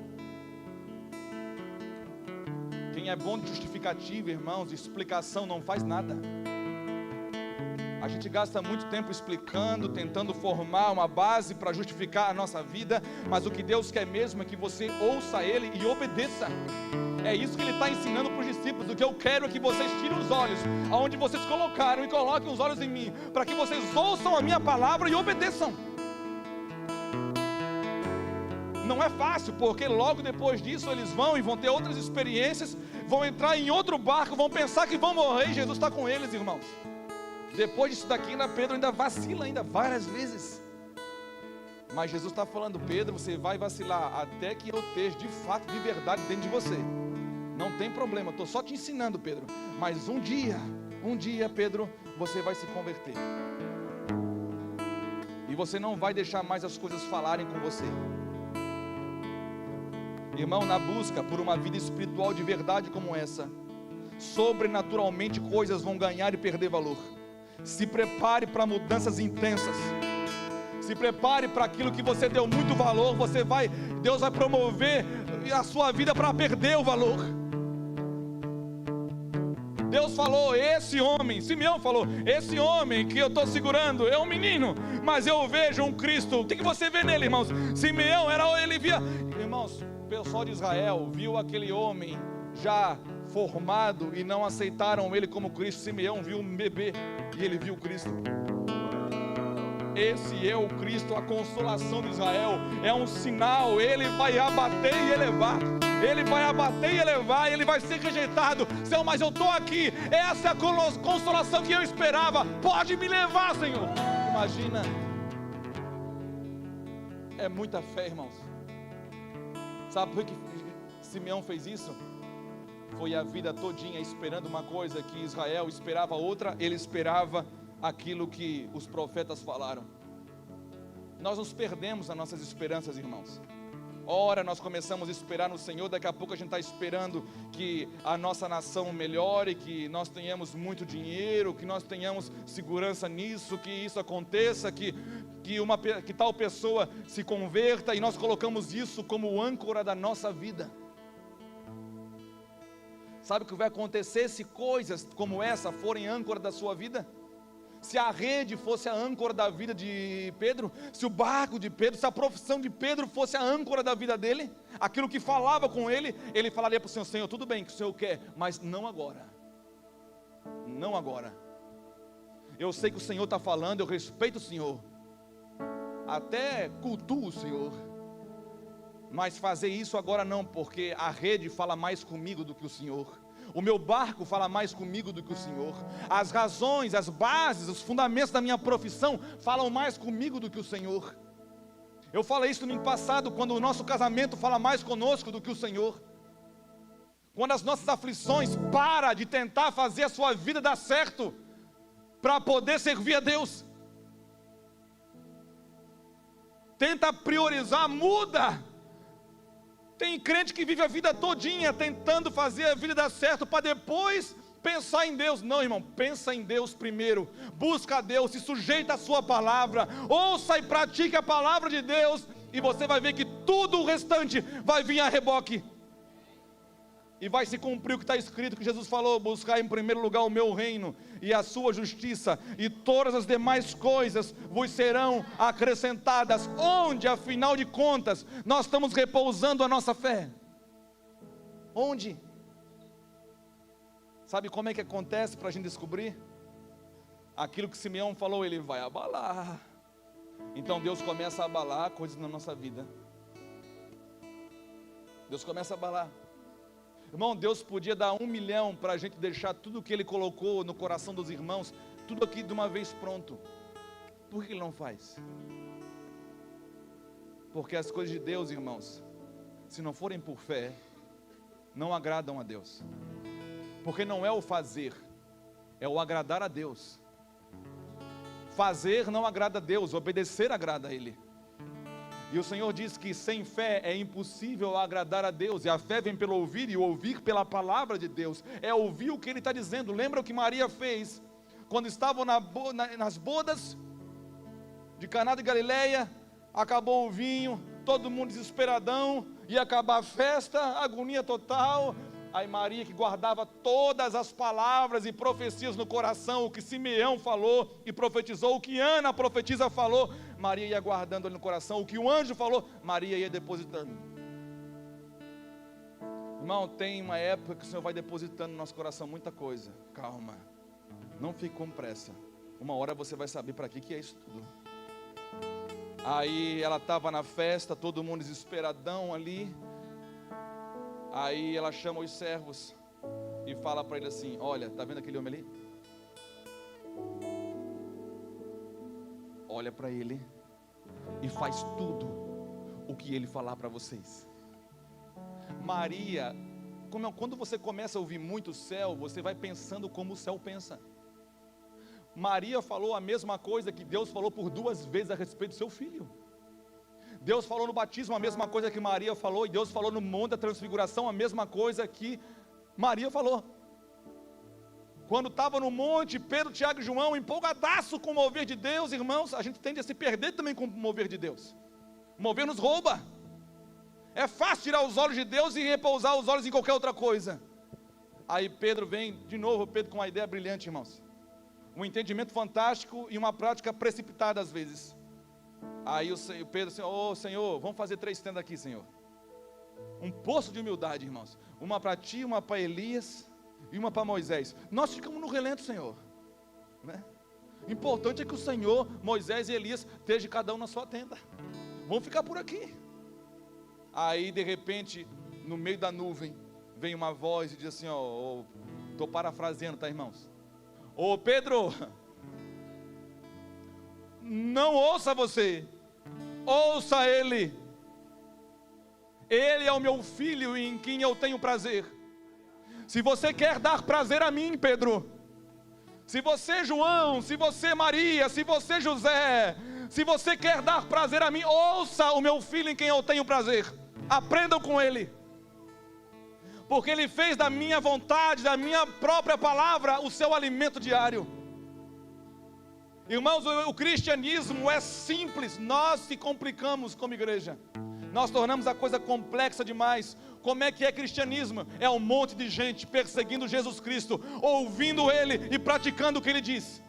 Quem é bom de justificativa, irmãos, de explicação, não faz nada. A gente gasta muito tempo explicando, tentando formar uma base para justificar a nossa vida, mas o que Deus quer mesmo é que você ouça Ele e obedeça. É isso que Ele está ensinando para os discípulos. O que eu quero é que vocês tirem os olhos aonde vocês colocaram e coloquem os olhos em mim, para que vocês ouçam a minha palavra e obedeçam. Não é fácil, porque logo depois disso eles vão ter outras experiências, vão entrar em outro barco, vão pensar que vão morrer, e Jesus está com eles, irmãos. Depois disso daqui, Pedro ainda vacila várias vezes. Mas Jesus está falando: Pedro, você vai vacilar até que eu esteja de fato, de verdade dentro de você. Não tem problema, estou só te ensinando, Pedro. Mas um dia, Pedro, você vai se converter. E você não vai deixar mais as coisas falarem com você. Irmão, na busca por uma vida espiritual de verdade como essa, sobrenaturalmente coisas vão ganhar e perder valor. Se prepare para mudanças intensas. Se prepare para aquilo que você deu muito valor. Deus vai promover a sua vida para perder o valor. Deus falou: esse homem, Simeão falou: esse homem que eu estou segurando é um menino, mas eu vejo um Cristo. O que você vê nele, irmãos? Simeão ele via, irmãos, o pessoal de Israel viu aquele homem já formado e não aceitaram ele como Cristo. Simeão viu um bebê e ele viu Cristo. Esse é o Cristo, a consolação de Israel. É um sinal. Ele vai abater e elevar. Ele vai abater e elevar. Ele vai ser rejeitado. Senhor, mas eu estou aqui. Essa é a consolação que eu esperava. Pode me levar, Senhor. Imagina. É muita fé, irmãos. Sabe por que Simeão fez isso? Foi a vida todinha esperando uma coisa que Israel esperava outra. Ele esperava aquilo que os profetas falaram. Nós nos perdemos nas nossas esperanças, irmãos. Ora nós começamos a esperar no Senhor, daqui a pouco a gente está esperando que a nossa nação melhore, que nós tenhamos muito dinheiro, que nós tenhamos segurança nisso, que isso aconteça, que tal pessoa se converta, e nós colocamos isso como âncora da nossa vida. Sabe o que vai acontecer se coisas como essa forem âncora da sua vida? Se a rede fosse a âncora da vida de Pedro, se o barco de Pedro, se a profissão de Pedro fosse a âncora da vida dele, aquilo que falava com ele, ele falaria para o Senhor: Senhor, tudo bem que o Senhor quer, mas não agora. Não agora. Eu sei que o Senhor está falando, eu respeito o Senhor, até cultuo o Senhor, mas fazer isso agora não, porque a rede fala mais comigo do que o Senhor. O meu barco fala mais comigo do que o Senhor. As razões, as bases, os fundamentos da minha profissão falam mais comigo do que o Senhor. Eu falei isso no domingo passado, quando o nosso casamento fala mais conosco do que o Senhor. Quando as nossas aflições param de tentar fazer a sua vida dar certo, para poder servir a Deus. Tenta priorizar, muda. Tem crente que vive a vida todinha tentando fazer a vida dar certo para depois pensar em Deus. Não, irmão, pensa em Deus primeiro. Busca a Deus, se sujeita à sua palavra. Ouça e pratique a palavra de Deus. E você vai ver que tudo o restante vai vir a reboque. E vai se cumprir o que está escrito, que Jesus falou: buscar em primeiro lugar o meu reino e a sua justiça, e todas as demais coisas vos serão acrescentadas. Onde, afinal de contas, nós estamos repousando a nossa fé? Onde? Sabe como é que acontece para a gente descobrir? Aquilo que Simeão falou, ele vai abalar. Então Deus começa a abalar coisas na nossa vida. Deus começa a abalar. Irmão, Deus podia dar 1 milhão para a gente deixar tudo o que Ele colocou no coração dos irmãos, tudo aqui de uma vez pronto. Por que Ele não faz? Porque as coisas de Deus, irmãos, se não forem por fé, não agradam a Deus. Porque não é o fazer, é o agradar a Deus. Fazer não agrada a Deus, obedecer agrada a Ele. E o Senhor diz que sem fé é impossível agradar a Deus. E a fé vem pelo ouvir, e o ouvir pela palavra de Deus. É ouvir o que Ele está dizendo. Lembra o que Maria fez quando estavam nas bodas de Caná de Galileia? Acabou o vinho, todo mundo desesperadão, ia acabar a festa, agonia total. Aí Maria, que guardava todas as palavras e profecias no coração, o que Simeão falou e profetizou, o que Ana, a profetisa, falou, Maria ia guardando ali no coração, o que o anjo falou, Maria ia depositando. Irmão, tem uma época que o Senhor vai depositando no nosso coração muita coisa. Calma, não fique com pressa. Uma hora você vai saber para que é isso tudo. Aí ela estava na festa, todo mundo desesperadão ali. Aí ela chama os servos e fala para ele assim: olha, está vendo aquele homem ali? Olha para ele e faz tudo o que ele falar para vocês. Maria, quando você começa a ouvir muito o céu, você vai pensando como o céu pensa. Maria falou a mesma coisa que Deus falou por 2 vezes a respeito do seu filho. Deus falou no batismo a mesma coisa que Maria falou, e Deus falou no monte da transfiguração a mesma coisa que Maria falou. Quando estava no monte, Pedro, Tiago e João, empolgadaço com o mover de Deus, irmãos, a gente tende a se perder também com o mover de Deus. O mover nos rouba. É fácil tirar os olhos de Deus e repousar os olhos em qualquer outra coisa. Aí Pedro vem, de novo, Pedro com uma ideia brilhante, irmãos. Um entendimento fantástico e uma prática precipitada às vezes. Aí o Pedro assim: ô Senhor, vamos fazer 3 tendas aqui, Senhor. Um poço de humildade, irmãos. Uma para ti, uma para Elias e uma para Moisés. Nós ficamos no relento, Senhor, né? Importante é que o Senhor, Moisés e Elias estejam cada um na sua tenda. Vamos ficar por aqui. Aí de repente, no meio da nuvem, vem uma voz e diz assim: estou parafraseando, tá, irmãos? Ô Pedro, não ouça você, ouça ele. Ele é o meu filho em quem eu tenho prazer. Se você quer dar prazer a mim, Pedro, se você João, se você Maria, se você José, se você quer dar prazer a mim, ouça o meu filho em quem eu tenho prazer. Aprendam com ele, porque ele fez da minha vontade, da minha própria palavra, o seu alimento diário. Irmãos, o cristianismo é simples. Nós se complicamos como igreja. Nós tornamos a coisa complexa demais. Como é que é cristianismo? É um monte de gente perseguindo Jesus Cristo, ouvindo Ele e praticando o que Ele diz.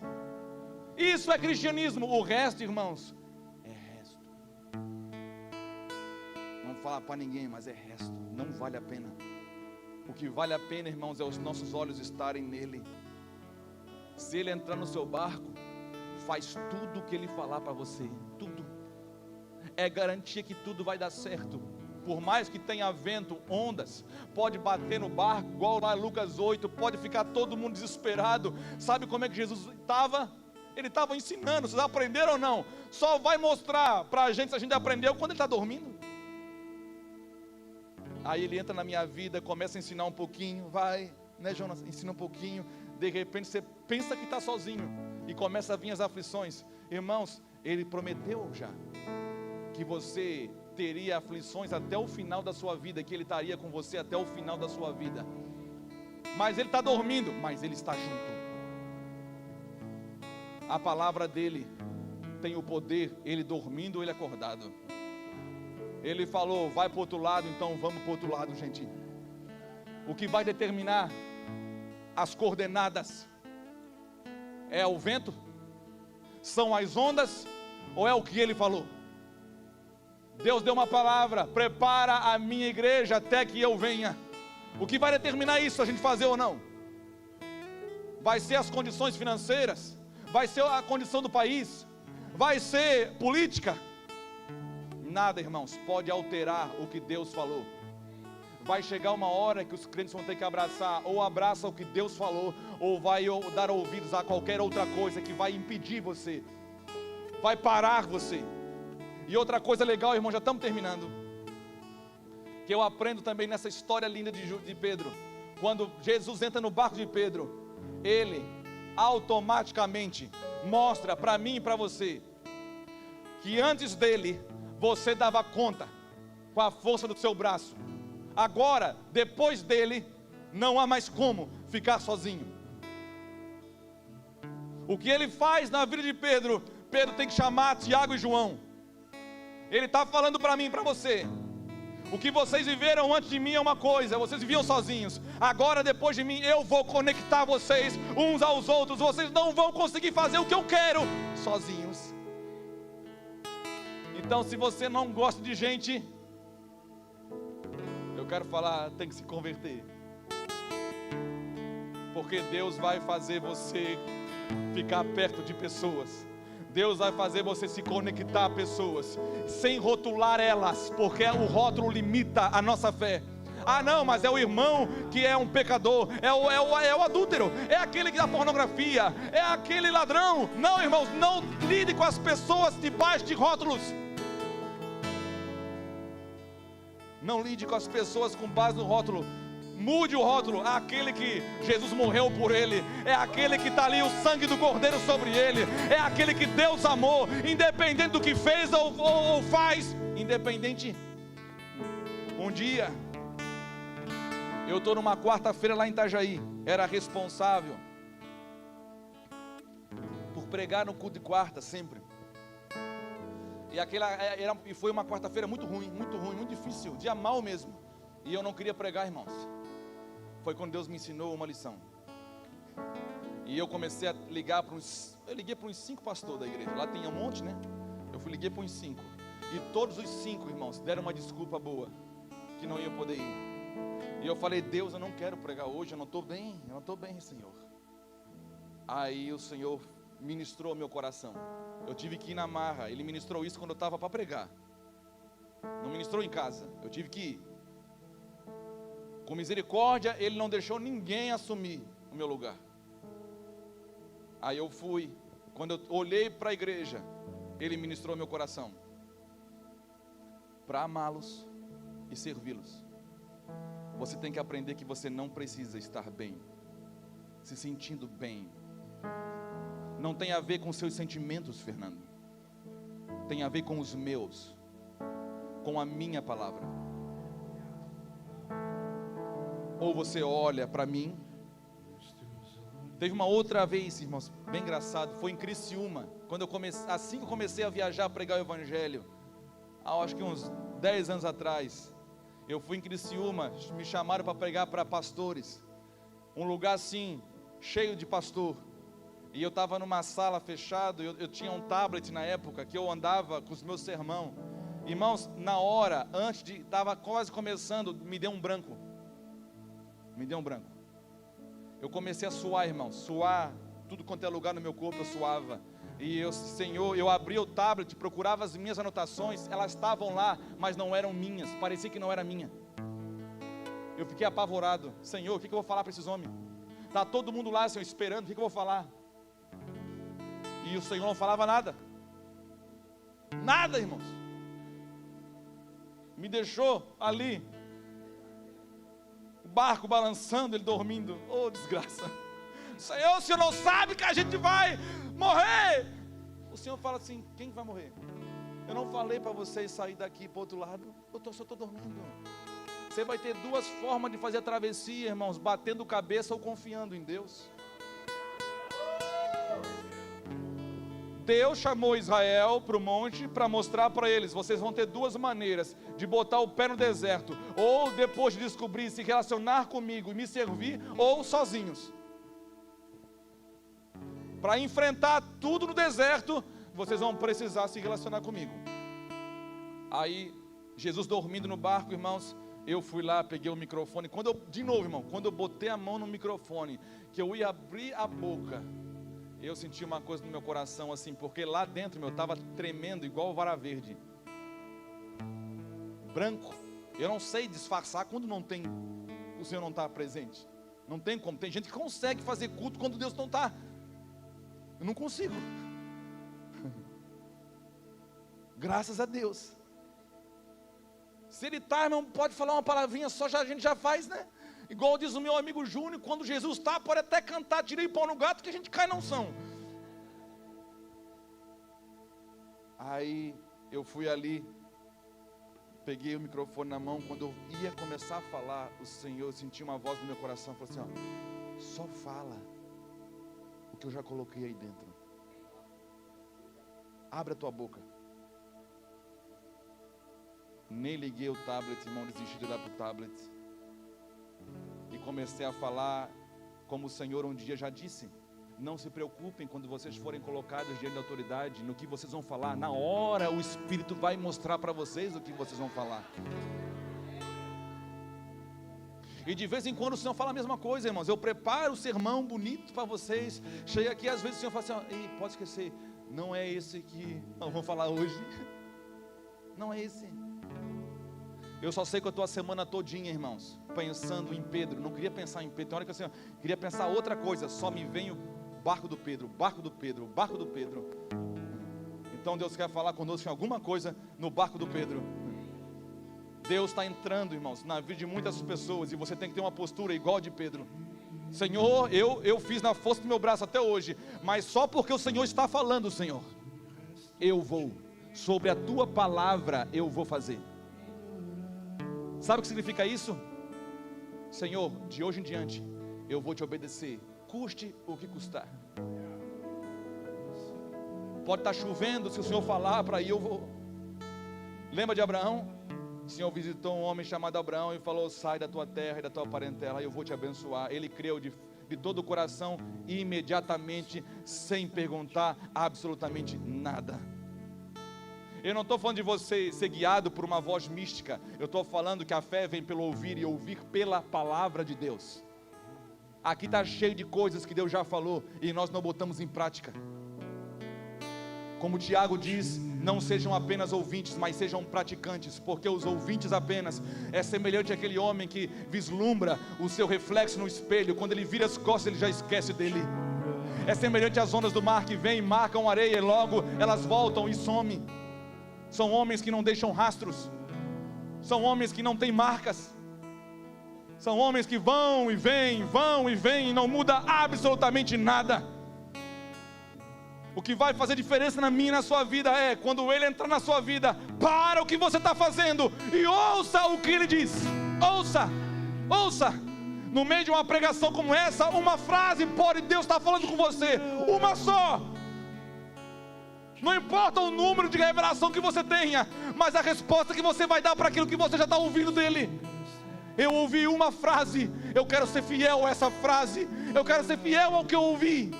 Isso é cristianismo. O resto, irmãos, é resto. Não fala para ninguém, mas é resto. Não vale a pena. O que vale a pena, irmãos, é os nossos olhos estarem nele. Se Ele entrar no seu barco, faz tudo o que Ele falar para você. Tudo. É garantia que tudo vai dar certo. Por mais que tenha vento, ondas, pode bater no barco, igual lá em Lucas 8, pode ficar todo mundo desesperado. Sabe como é que Jesus estava? Ele estava ensinando. Vocês aprenderam ou não? Só vai mostrar para a gente se a gente aprendeu quando ele está dormindo. Aí ele entra na minha vida, começa a ensinar um pouquinho, vai, né, Jonas? Ensina um pouquinho. De repente você pensa que está sozinho e começa a vir as aflições. Irmãos, ele prometeu já que você teria aflições até o final da sua vida, que ele estaria com você até o final da sua vida. Mas ele está dormindo, mas ele está junto. A palavra dele tem o poder, ele dormindo, ele acordado. Ele falou, vai para o outro lado, então vamos para o outro lado, gente. O que vai determinar as coordenadas é o vento? São as ondas? Ou é o que ele falou? Deus deu uma palavra, prepara a minha igreja até que eu venha. O que vai determinar isso, a gente fazer ou não? Vai ser as condições financeiras? Vai ser a condição do país? Vai ser política? Nada, irmãos, pode alterar o que Deus falou. Vai chegar uma hora que os crentes vão ter que abraçar, ou abraça o que Deus falou, ou vai dar ouvidos a qualquer outra coisa que vai impedir você, vai parar você. E outra coisa legal, irmão, já estamos terminando, que eu aprendo também nessa história linda de Pedro. Quando Jesus entra no barco de Pedro, ele automaticamente mostra para mim e para você, que antes dele, você dava conta com a força do seu braço. Agora, depois dele, não há mais como ficar sozinho. O que ele faz na vida de Pedro, Pedro tem que chamar Tiago e João. Ele está falando para mim e para você. O que vocês viveram antes de mim é uma coisa, vocês viviam sozinhos. Agora, depois de mim, eu vou conectar vocês uns aos outros. Vocês não vão conseguir fazer o que eu quero sozinhos. Então, se você não gosta de gente, eu quero falar, tem que se converter. Porque Deus vai fazer você ficar perto de pessoas. Deus vai fazer você se conectar a pessoas, sem rotular elas, porque o rótulo limita a nossa fé. Ah não, mas é o irmão que é um pecador, é o adúltero, é aquele que dá pornografia, é aquele ladrão. Não, irmãos, não lide com as pessoas debaixo de rótulos. Não lide com as pessoas com base no rótulo. Mude o rótulo. Aquele que Jesus morreu por ele, é aquele que está ali o sangue do Cordeiro sobre ele, é aquele que Deus amou, independente do que fez ou faz, independente. Um dia eu estou numa quarta-feira lá em Itajaí, era responsável por pregar no culto de quarta sempre. E foi uma quarta-feira muito ruim, muito difícil, dia mal mesmo. E eu não queria pregar, irmãos. Foi quando Deus me ensinou uma lição. E eu comecei a ligar para eu liguei para uns 5 pastores da igreja. Lá tem um monte, né? Liguei para uns 5. E todos os 5, irmãos, deram uma desculpa boa, que não ia poder ir. E eu falei, Deus, eu não quero pregar hoje, eu não estou bem, Senhor. Aí o Senhor ministrou meu coração. Eu tive que ir na marra. Ele ministrou isso quando eu estava para pregar. Não ministrou em casa, eu tive que ir. Com misericórdia, Ele não deixou ninguém assumir o meu lugar. Aí eu fui. Quando eu olhei para a igreja, Ele ministrou meu coração para amá-los e servi-los. Você tem que aprender que você não precisa estar bem, se sentindo bem. Não tem a ver com seus sentimentos, Fernando. Tem a ver com os meus, com a minha palavra. Ou você olha para mim. Teve uma outra vez, irmãos, bem engraçado, foi em Criciúma, quando assim que eu comecei a viajar a pregar o evangelho, acho que uns 10 anos atrás, eu fui em Criciúma, me chamaram para pregar para pastores, um lugar assim, cheio de pastor, e eu estava numa sala fechada, eu tinha um tablet na época, que eu andava com os meus sermão, irmãos, na hora, estava quase começando, me deu um branco, eu comecei a suar, irmãos, tudo quanto é lugar no meu corpo eu suava, E eu, Senhor, eu abri o tablet, procurava as minhas anotações, elas estavam lá, mas não eram minhas, parecia que não era minha. Eu fiquei apavorado. Senhor, o que eu vou falar para esses homens? Está todo mundo lá, Senhor, esperando, o que eu vou falar? E o Senhor não falava nada. Nada, irmãos. Me deixou ali, o barco balançando, ele dormindo. Oh, desgraça. Senhor, o Senhor não sabe que a gente vai morrer. O Senhor fala assim: quem vai morrer? Eu não falei para vocês sair daqui para o outro lado. Eu só estou dormindo. Você vai ter duas formas de fazer a travessia, irmãos: batendo cabeça ou confiando em Deus. Deus chamou Israel para o monte para mostrar para eles: vocês vão ter duas maneiras de botar o pé no deserto, ou depois de descobrir, se relacionar comigo e me servir, ou sozinhos. Para enfrentar tudo no deserto, vocês vão precisar se relacionar comigo. Aí, Jesus dormindo no barco, irmãos, eu fui lá, peguei o microfone. Quando eu botei a mão no microfone, que eu ia abrir a boca, eu senti uma coisa no meu coração assim, porque lá dentro eu estava tremendo igual vara verde, branco. Eu não sei disfarçar quando o Senhor não está presente. Não tem como. Tem gente que consegue fazer culto quando Deus não está. Eu não consigo. Graças a Deus. Se Ele está, irmão, pode falar uma palavrinha só, a gente já faz, né? Igual diz o meu amigo Júnior: quando Jesus está, pode até cantar tirei pão no gato, que a gente cai na unção. Aí eu fui ali, peguei o microfone na mão. Quando eu ia começar a falar, o Senhor, eu senti uma voz no meu coração, falou assim: ó, só fala o que eu já coloquei aí dentro. Abre a tua boca. Nem liguei o tablet, irmão, desisti de olhar para o tablet. E comecei a falar como o Senhor um dia já disse: não se preocupem quando vocês forem colocados diante da autoridade, no que vocês vão falar. Na hora o Espírito vai mostrar para vocês o que vocês vão falar. E de vez em quando o Senhor fala a mesma coisa, irmãos. Eu preparo o sermão bonito para vocês. Chega aqui, às vezes o Senhor fala assim: ei, pode esquecer, não é esse que nós vamos falar hoje. Não é esse. Eu só sei que eu estou a semana todinha, irmãos, pensando em Pedro. Não queria pensar em Pedro. Tem hora que eu queria pensar outra coisa. Só me vem o barco do Pedro, barco do Pedro, barco do Pedro. Então Deus quer falar conosco em alguma coisa no barco do Pedro. Deus está entrando, irmãos, na vida de muitas pessoas. E você tem que ter uma postura igual a de Pedro. Senhor, eu fiz na força do meu braço até hoje, mas só porque o Senhor está falando, Senhor, eu vou, sobre a tua palavra eu vou fazer. Sabe o que significa isso? Senhor, de hoje em diante eu vou te obedecer, custe o que custar. Pode estar chovendo, se o Senhor falar para ir, eu vou. Lembra de Abraão? O Senhor visitou um homem chamado Abraão e falou: sai da tua terra e da tua parentela, eu vou te abençoar. Ele creu de todo o coração, imediatamente, sem perguntar absolutamente nada. Eu não estou falando de você ser guiado por uma voz mística. Eu estou falando que a fé vem pelo ouvir, e ouvir pela palavra de Deus. Aqui está cheio de coisas que Deus já falou e nós não botamos em prática. Como Tiago diz: não sejam apenas ouvintes, mas sejam praticantes. Porque os ouvintes apenas é semelhante àquele homem que vislumbra o seu reflexo no espelho. Quando ele vira as costas, ele já esquece dele. É semelhante às ondas do mar que vêm, marcam areia e logo elas voltam e somem. São homens que não deixam rastros. São homens que não têm marcas. São homens que vão e vêm e não muda absolutamente nada. O que vai fazer diferença na minha e na sua vida é quando Ele entrar na sua vida, para o que você está fazendo e ouça o que Ele diz. Ouça. No meio de uma pregação como essa, uma frase pode Deus estar falando com você, uma só. Não importa o número de revelação que você tenha, mas a resposta que você vai dar para aquilo que você já está ouvindo dele. Eu ouvi uma frase, eu quero ser fiel a essa frase, eu quero ser fiel ao que eu ouvi.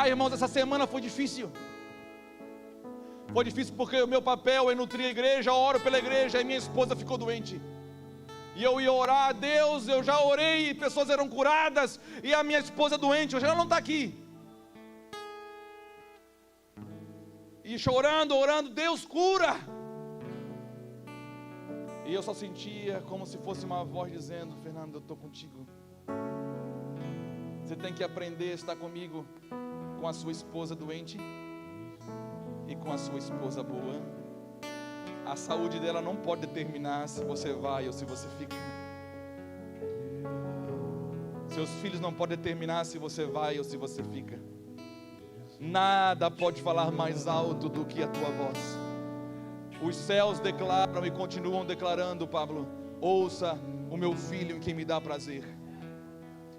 Irmãos, essa semana foi difícil. Foi difícil porque o meu papel é nutrir a igreja, eu oro pela igreja, e minha esposa ficou doente. E eu ia orar a Deus, eu já orei, pessoas eram curadas, e a minha esposa doente, hoje ela não está aqui. E chorando, orando, Deus cura. E eu só sentia como se fosse uma voz dizendo: Fernando, eu estou contigo. Você tem que aprender a estar comigo, com a sua esposa doente e com a sua esposa boa. A saúde dela não pode determinar se você vai ou se você fica. Seus filhos não podem determinar se você vai ou se você fica. Nada pode falar mais alto do que a tua voz. Os céus declaram e continuam declarando, Pablo: ouça o meu filho em quem me dá prazer.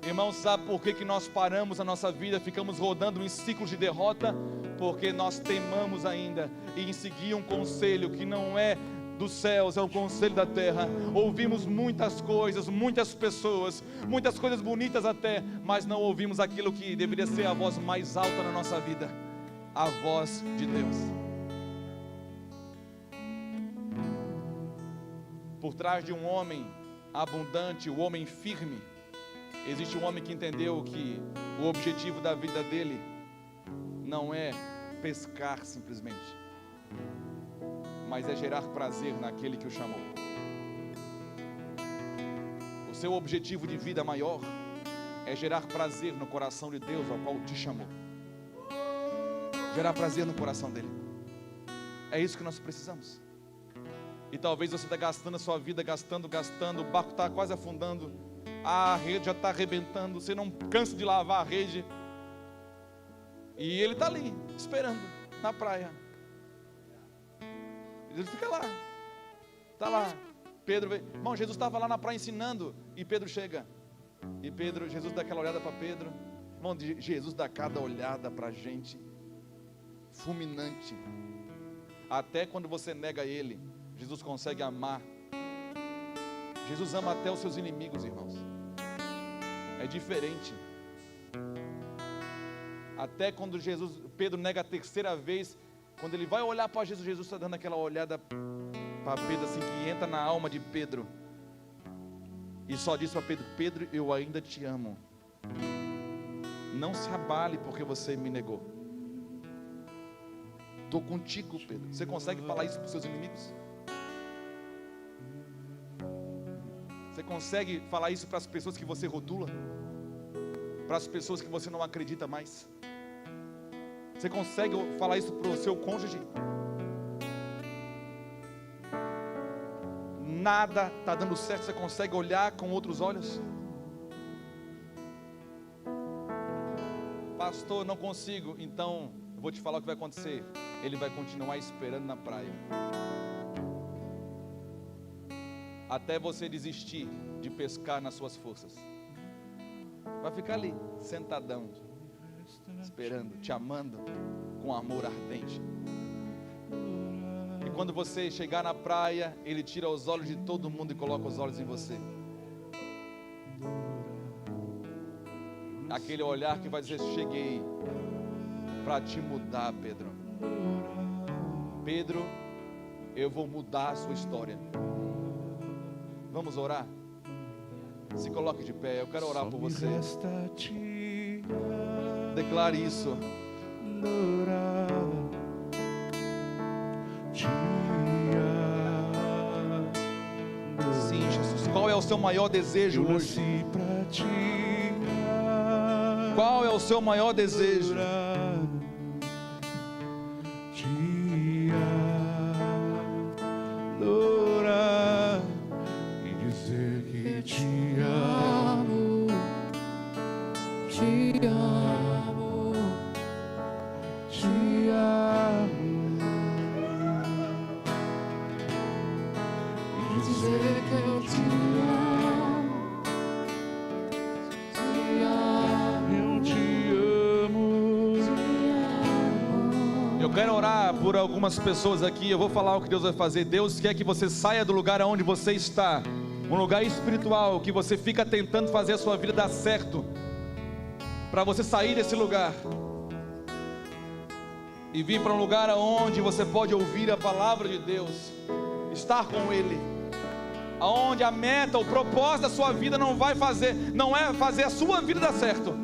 Irmão, sabe por que nós paramos a nossa vida, ficamos rodando em ciclos de derrota? Porque nós teimamos ainda em seguir um conselho que não é dos céus, é o conselho da terra. Ouvimos muitas coisas, muitas pessoas, muitas coisas bonitas até, mas não ouvimos aquilo que deveria ser a voz mais alta na nossa vida, a voz de Deus. Por trás de um homem abundante, o homem firme, existe um homem que entendeu que o objetivo da vida dele não é pescar simplesmente, mas é gerar prazer naquele que o chamou. O seu objetivo de vida maior é gerar prazer no coração de Deus ao qual te chamou. Gerar prazer no coração dele. É isso que nós precisamos. E talvez você está gastando a sua vida, gastando, o barco está quase afundando, a rede já está arrebentando, você não cansa de lavar a rede, e ele está ali, esperando, na praia. Ele fica lá, está lá. Pedro veio, irmão, Jesus estava lá na praia ensinando, e Pedro chega, e Jesus dá aquela olhada para Pedro. Irmão, Jesus dá cada olhada para a gente, fulminante. Até quando você nega ele, Jesus consegue amar. Jesus ama até os seus inimigos, irmãos. É diferente. Até quando Pedro nega a terceira vez, quando ele vai olhar para Jesus, Jesus está dando aquela olhada para Pedro, assim, que entra na alma de Pedro, e só diz para Pedro: Pedro, eu ainda te amo. Não se abale porque você me negou. Estou contigo, Pedro. Você consegue falar isso para os seus inimigos? Você consegue falar isso para as pessoas que você rotula? Para as pessoas que você não acredita mais? Você consegue falar isso para o seu cônjuge? Nada está dando certo, você consegue olhar com outros olhos? Pastor, não consigo. Então, eu vou te falar o que vai acontecer. Ele vai continuar esperando na praia, até você desistir de pescar nas suas forças. Vai ficar ali, sentadão, esperando, te amando com amor ardente. E quando você chegar na praia, ele tira os olhos de todo mundo e coloca os olhos em você. Aquele olhar que vai dizer: cheguei para te mudar, Pedro. Pedro, eu vou mudar a sua história. Vamos orar? Se coloque de pé, eu quero orar por você. Declare isso. Sim, Jesus. Qual é o seu maior desejo hoje? Qual é o seu maior desejo? Eu quero orar por algumas pessoas aqui. Eu vou falar o que Deus vai fazer. Deus quer que você saia do lugar onde você está, um lugar espiritual, que você fica tentando fazer a sua vida dar certo, para você sair desse lugar e vir para um lugar onde você pode ouvir a palavra de Deus, estar com Ele, aonde a meta, o propósito da sua vida não é fazer a sua vida dar certo,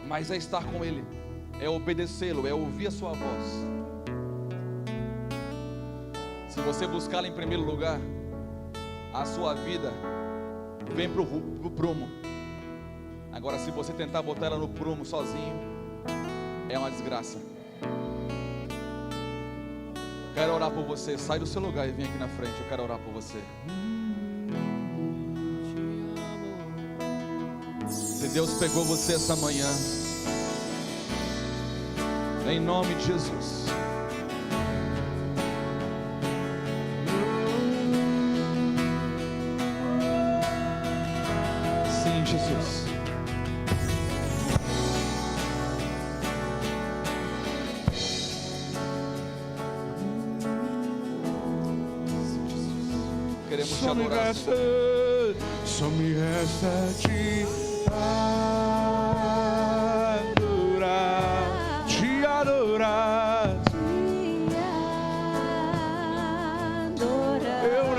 mas é estar com Ele. é obedecê-lo, é ouvir a sua voz. Se você buscá-lo em primeiro lugar, a sua vida vem para o prumo. Agora, se você tentar botar ela no prumo sozinho, é uma desgraça. Quero orar por você. Sai do seu lugar e vem aqui na frente. Eu quero orar por você. Se Deus pegou você essa manhã, em nome de Jesus, sim, Jesus. Queremos te adorar. Só me resta te adorar, te adorar. Eu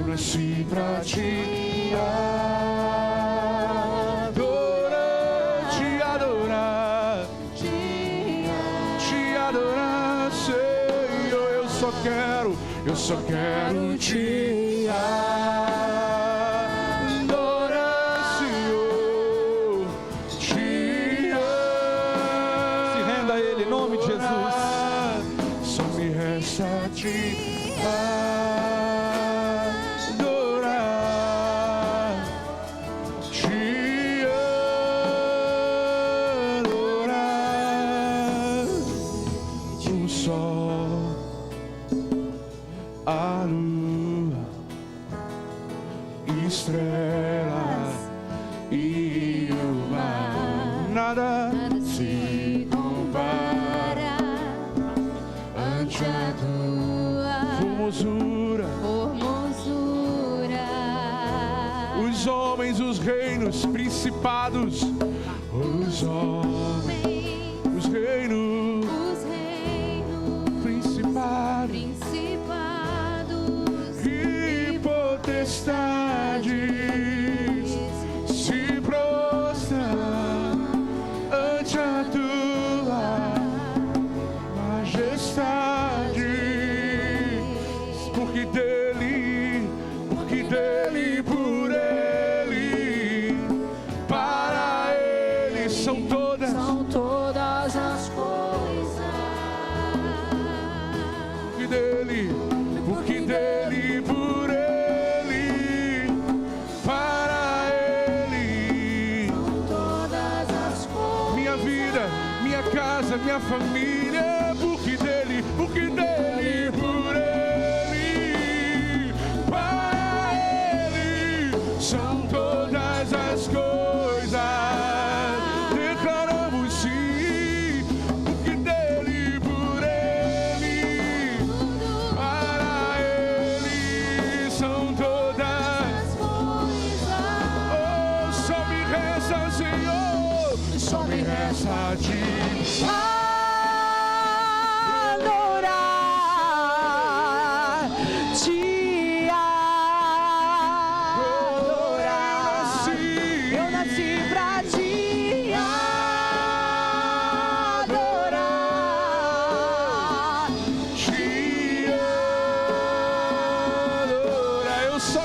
nasci pra te adorar, te adorar, te adorar, Senhor. Eu só quero te adorar, Senhor. Te adorar. Se renda a Ele, em nome de Jesus. Só me resta te adorar, te adorar. O sol, a lua, estrelas e o mar, nada se compara ante a tua formosura. Os homens, os reinos, principados, os homens, os reinos, principados e potestades se prostram ante a tua majestade, porque dele, por ele, para ele são todas as coisas. Porque dele, por ele, para ele, todas as coisas. minha vida, minha casa, minha família, porque dele, por ele, para ele, são todas as coisas. Declaramos sim, porque dele, por ele, para ele, são todas as coisas. Oh, só me resta, Senhor, só me resta te Adorar, te adorar. Eu nasci pra te adorar. te adorar. Eu só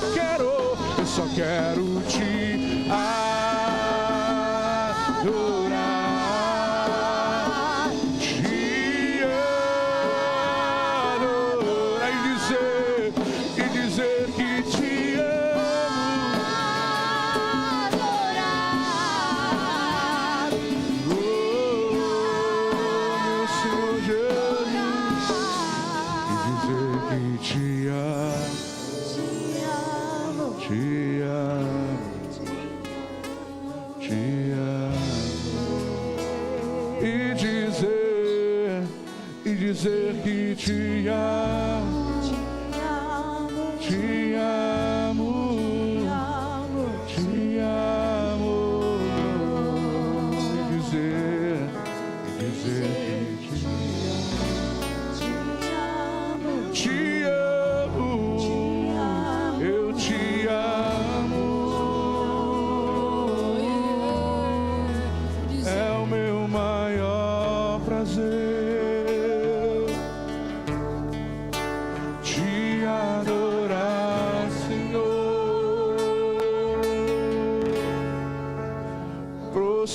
quero te adorar, te adorar e dizer que te amo. Adorar, Oh, meu Senhor Jesus, e dizer que te amo, te amo, te amo. E dizer que te amo, te amo, te amo. E dizer que te amo, eu te amo. É o meu maior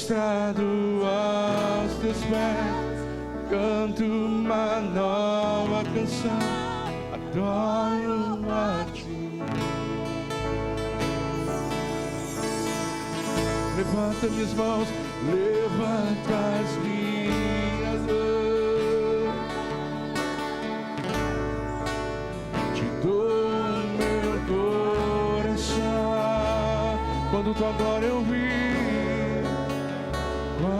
prostrado aos teus pés, canto uma nova canção, adoro a ti. Levanta minhas mãos, levanta as minhas mãos, te dou o meu coração. Quando tua glória eu vi,